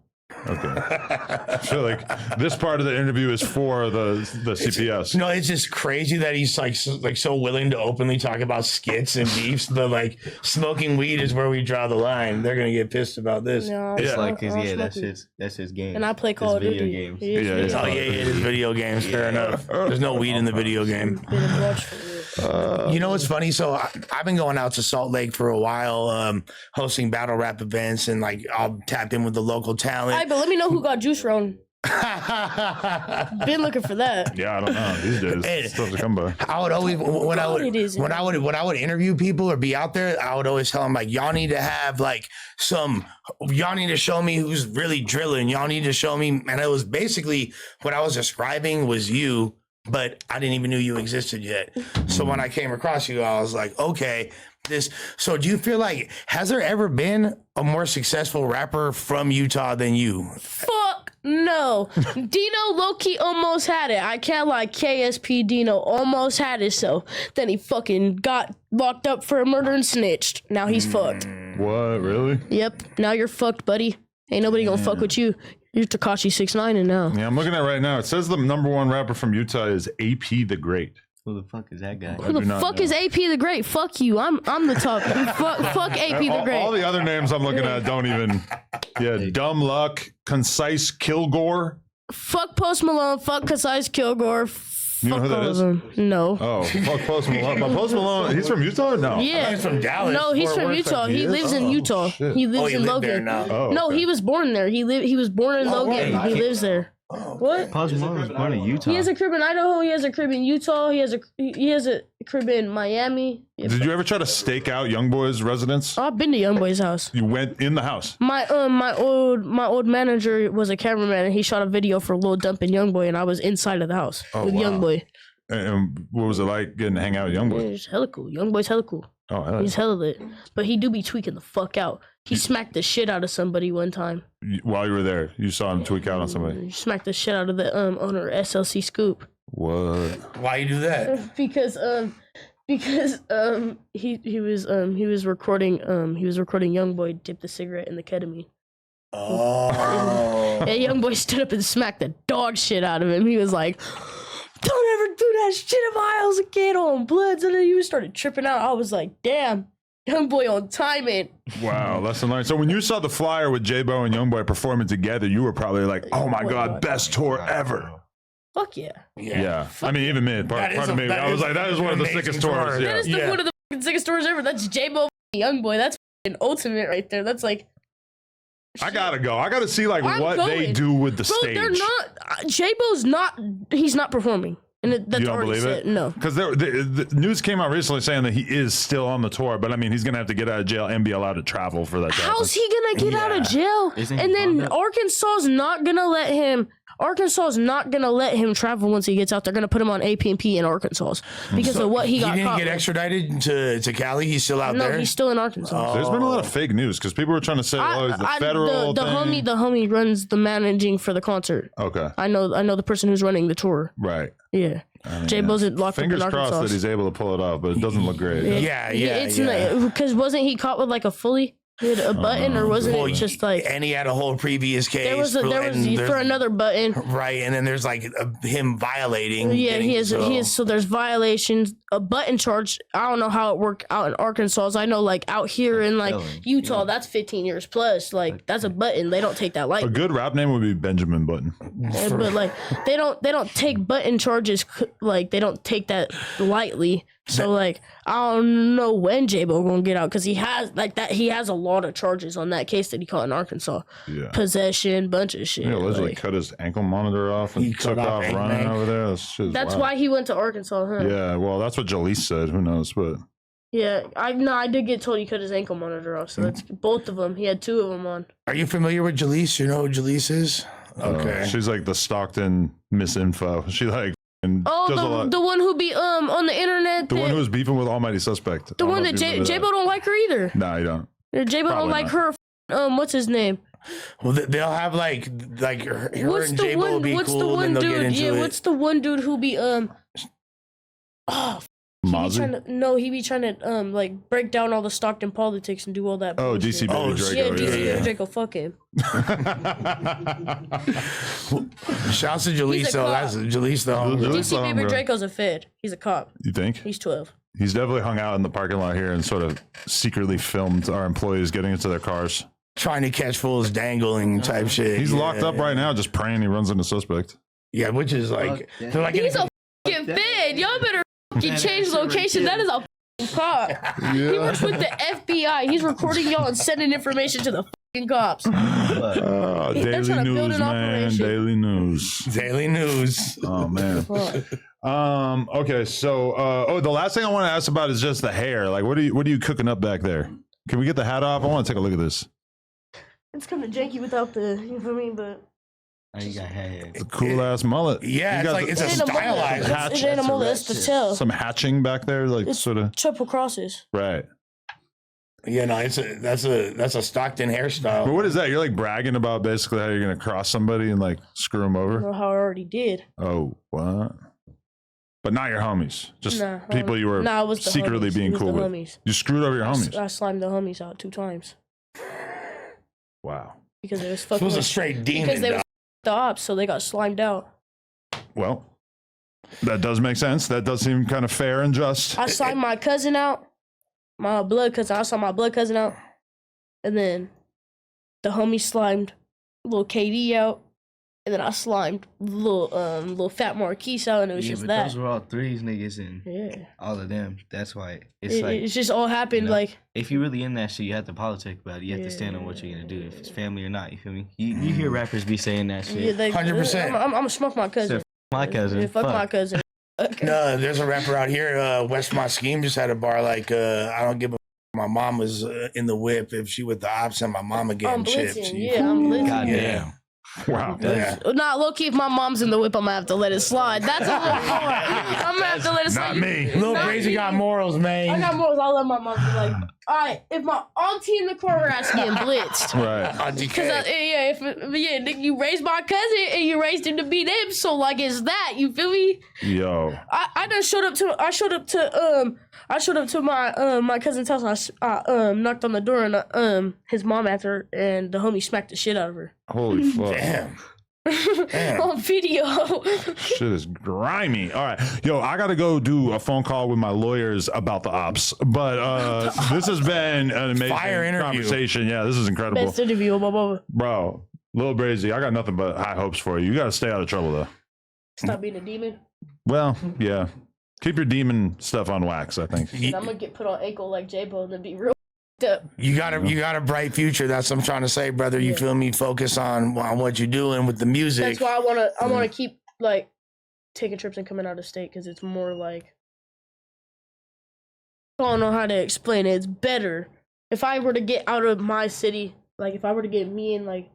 Okay. I feel like this part of the interview is for the CPS. No, it's just crazy that he's like so willing to openly talk about skits and beefs, but like smoking weed is where we draw the line. They're gonna get pissed about this. No, It's Yeah. like, I don't that's smoke weed. his game. And I play Call of video Duty. games. Yeah, Yeah, yeah. Oh yeah, it is video games. Fair enough. There's no weed in the video game. Been a watch for real. You know what's funny? So I've been going out to Salt Lake for a while, hosting battle rap events, and like I'll tap in with the local All talent. right, but let me know who got juice round. Been looking for that. Yeah, I don't know. These days, Hey. it's tough to come by. I would always when I would interview people or be out there, I would always tell them like, y'all need to have like y'all need to show me who's really drilling. Y'all need to show me, and it was basically what I was describing was you, but I didn't even know you existed yet. So when I came across you, I was like, okay, so do you feel like, has there ever been a more successful rapper from Utah than you? Fuck no. Dino low-key almost had it. I can't lie. KSP Dino almost had it, so then he fucking got locked up for a murder and snitched. Now he's fucked. What? Really? Yep. Now you're fucked, buddy. Ain't nobody gonna fuck with you. You're Tekashi 6ix9ine and now. Yeah, I'm looking at it right now. It says the #1 rapper from Utah is AP the Great. Who the fuck is that guy? Who the fuck is AP the Great? Fuck you. I'm the top. fuck AP the Great. All the other names I'm looking at don't even. Yeah, Dumb Luck, Concise Kilgore. Fuck Post Malone. Fuck Concise Kilgore. You know who that is? No. Oh, fuck Post Malone. But Post Malone, he's from Utah? No. Yeah. He's from Dallas. No, he's Fort from Worth, Utah. like, He lives in Utah. shit. He lives in lived there Logan. now. Oh, No, okay. he was born there. He was born in Logan. okay. He lives there. What? Post Malone was born in Utah. He has a crib in Idaho. He has a crib in Utah. He has a crib in Miami. Yeah, Did you ever try to stake out Youngboy's residence? I've been to Youngboy's house. You went in the house. My old manager was a cameraman and he shot a video for Lil Dump and Youngboy and I was inside of the house with wow. Youngboy. And what was it like getting to hang out with Youngboy? It's hella cool. Youngboy's hella cool. Oh, hell He's hella lit. But he do be tweaking the fuck out. He smacked the shit out of somebody one time. While you were there, you saw him tweak out on somebody. He smacked the shit out of the owner of SLC Scoop. What? Why you do that? because he was recording Youngboy dip the cigarette in the ketamine. Oh. And Youngboy stood up and smacked the dog shit out of him. He was like, "Don't ever do that shit if I was a kid on Bloods." And then he started tripping out. I was like, "Damn, Youngboy on timing." Wow, lesson learned. So when you saw the flyer with Jaaybo and Youngboy performing together, you were probably like, "Oh my god, best tour ever!" Fuck yeah. Yeah. I mean, even me. Pardon me. I was like, that is one of the sickest tours. That Yeah. is one of the fucking sickest stories ever. That's Jaaybo Youngboy. That's fucking ultimate right there. That's like. I gotta go. I gotta see like I'm what they going. do with the Bro, stage. they're not. Jaaybo's not. He's not performing. And that's You don't already believe said. it? No. Because the news came out recently saying that he is still on the tour, but I mean, he's gonna have to get out of jail and be allowed to travel for that. How's he gonna get out of jail? Isn't he And then bonded? Arkansas's not gonna let him. Arkansas's not gonna let him travel once he gets out. They're gonna put him on AP&P in Arkansas because of what he got didn't caught get with. extradited to Cali. He's still out No, there. he's still in Arkansas. There's been a lot of fake news because people were trying to say, "Oh, it's the federal the thing." homie runs the managing for the concert. Okay, I know the person who's running the tour. right. Yeah, Jaaybo's locked up in Fingers Arkansas. crossed that he's able to pull it off, but it doesn't look great. Yeah. It's because wasn't he caught with like a fully he had a button or wasn't it just like and he had a whole previous case. there was for another button. Right, and then there's like him violating. Yeah, he is. so- So there's violations. A button charge. I don't know how it worked out in Arkansas. I know like out here in like Felony, Utah, that's 15 years plus. Like that's a button. They don't take that A lightly. good rap name would be Benjamin Button. But like they don't take button charges like they don't take that lightly. So like I don't know when Jaaybo gonna get out because he has like that. He has a lot of charges on that case that he caught in Arkansas. Yeah. Possession, bunch of shit. He allegedly like- cut his ankle monitor off and He took cut off off running Eggman. over there. That's why he went to Arkansas, huh? Yeah, well, that's what Jalise said. Who knows? But Yeah, I did get told he cut his ankle monitor off, so that's both of them. He had two of them on. Are you familiar with Jalise? You know who Jalise is? Okay. she's like the Stockton misinfo. She like and does a Oh, lot. the one who be on the internet. The one who was beefing with Almighty Suspect. the one that Jaaybo don't like her either. Nah, you don't. Jaaybo don't Probably like not. her. What's his name? Well, they'll have like her What's and the Jaaybo will one? be What's cool, the and one then they'll get dude? into Yeah, it. what's the one dude who be Oh, he be Mozzie? trying to he be trying to like break down all the Stockton politics and do all that. Oh, bullshit. DC Baby Oh, Draco. Yeah, DC yeah. Draco, fuck him. Shouts to Jalise, He's a though. cop. That's Jalise, though. Jalise. DC Baby bro. Draco's a fed. He's a cop. You think? He's 12. He's definitely hung out in the parking lot here and sort of secretly filmed our employees getting into their cars. Trying to catch fools dangling type shit. He's Yeah. locked up right now, just praying he runs into suspect. Yeah, which is like, Fuck they're like He's a fucking fed. Y'all better fucking change location. That is a fucking cop. He works with the FBI. He's recording y'all and sending information to the fucking cops. Oh, They're Daily trying to build News, an man. operation. Daily News. Daily News. Oh, man. Fuck. Okay, so the last thing I want to ask about is just the hair. Like, what are you cooking up back there? Can we get the hat off? I want to take a look at this. It's kind of janky without the, you know what I mean? But Oh, you got hair. The cool ass mullet. Yeah, You it's got like the- it's a it ain't a mullet. stylized. It ain't a mullet. It's the tail. some hatching back there, like It's- sort of Triple crosses. right. Yeah, no, that's a Stockton hairstyle. But what is that? You're like bragging about basically how you're gonna cross somebody and like screw them I over. know how I already did. Oh, what? But not your homies, just Nah, people you were Nah, it was the secretly homies. being It was cool the with. homies. You screwed over your homies. I slimed the homies out 2 times Wow. because they was This fucking was a with, straight because demon. they dog. was the ops, so they got slimed out. Well, That does make sense. That does seem kind of fair and just. I signed my cousin out, my blood cousin. I signed my blood cousin out, and then the homie slimed little KD out, and then I slimed little Fat Marquise out, and it was just but that. those were all threes niggas and all of them. That's why It's just all happened like. If you really in that shit, you have to politic about it. You have to stand on what you're gonna do, if it's family or not. You feel me? You hear rappers be saying that shit. 100%. I'm gonna smoke my cousin. My cousin. Yeah, fuck my cousin. Okay. No, there's a rapper out here. West My Scheme just had a bar like, I don't give a. My mom was in the whip if she with the Opps and my mama getting I'm chips. blitzing. Yeah, I'm blitzing. Goddamn. Wow. Yeah. Nah, low key, if my mom's in the whip, I'm gonna have to let it slide. That's a little hard. I'm gonna have to let it slide. Not me. LilBrazzy got morals, man. I got morals. I'll let my mom be like, all right, if my auntie in the corner is getting blitzed. Right. Nigga, you raised my cousin and you raised him to beat him, so like it's that. You feel me? Yo. I done showed up to my cousin's house. I knocked on the door and his mom after, and the homie smacked the shit out of her. Holy fuck. Damn. On video. Shit is grimy. All right. Yo, I got to go do a phone call with my lawyers about the Opps. But this has been an amazing Fire interview. conversation. Yeah, this is incredible. Best interview, blah. Bro, LilBrazzy, I got nothing but high hopes for you. You got to stay out of trouble, though. Stop being a demon. Well, yeah. Keep your demon stuff on wax, I think. I'm gonna get put on ankle like Jaaybo and then be real up. You got a bright future. That's what I'm trying to say, brother. You feel me? Focus on what you're doing with the music. That's why I wanna keep like taking trips and coming out of state, because it's more like, I don't know how to explain it. It's better if I were to get out of my city. Like if I were to get me and like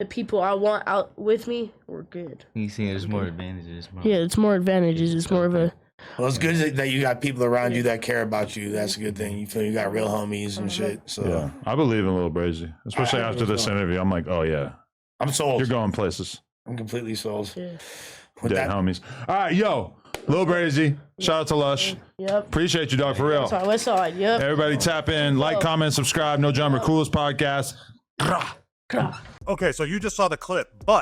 the people I want out with me, we're good. You see, there's more advantages. Yeah, it's more advantages. It's more of a. Well, it's good that you got people around you that care about you. That's a good thing. You feel you got real homies and shit. So Yeah, I believe in LilBrazzy, especially after this interview. I'm like, oh, yeah. I'm sold. You're going places. I'm completely sold. Yeah. With Dead that, homies. All right, yo. LilBrazzy, shout out to Lush. Yep. Appreciate you, dog, for real. Sorry, West Side. Yep. Everybody tap in, like, comment, subscribe. No Jumper, coolest podcast. Okay, so you just saw the clip, but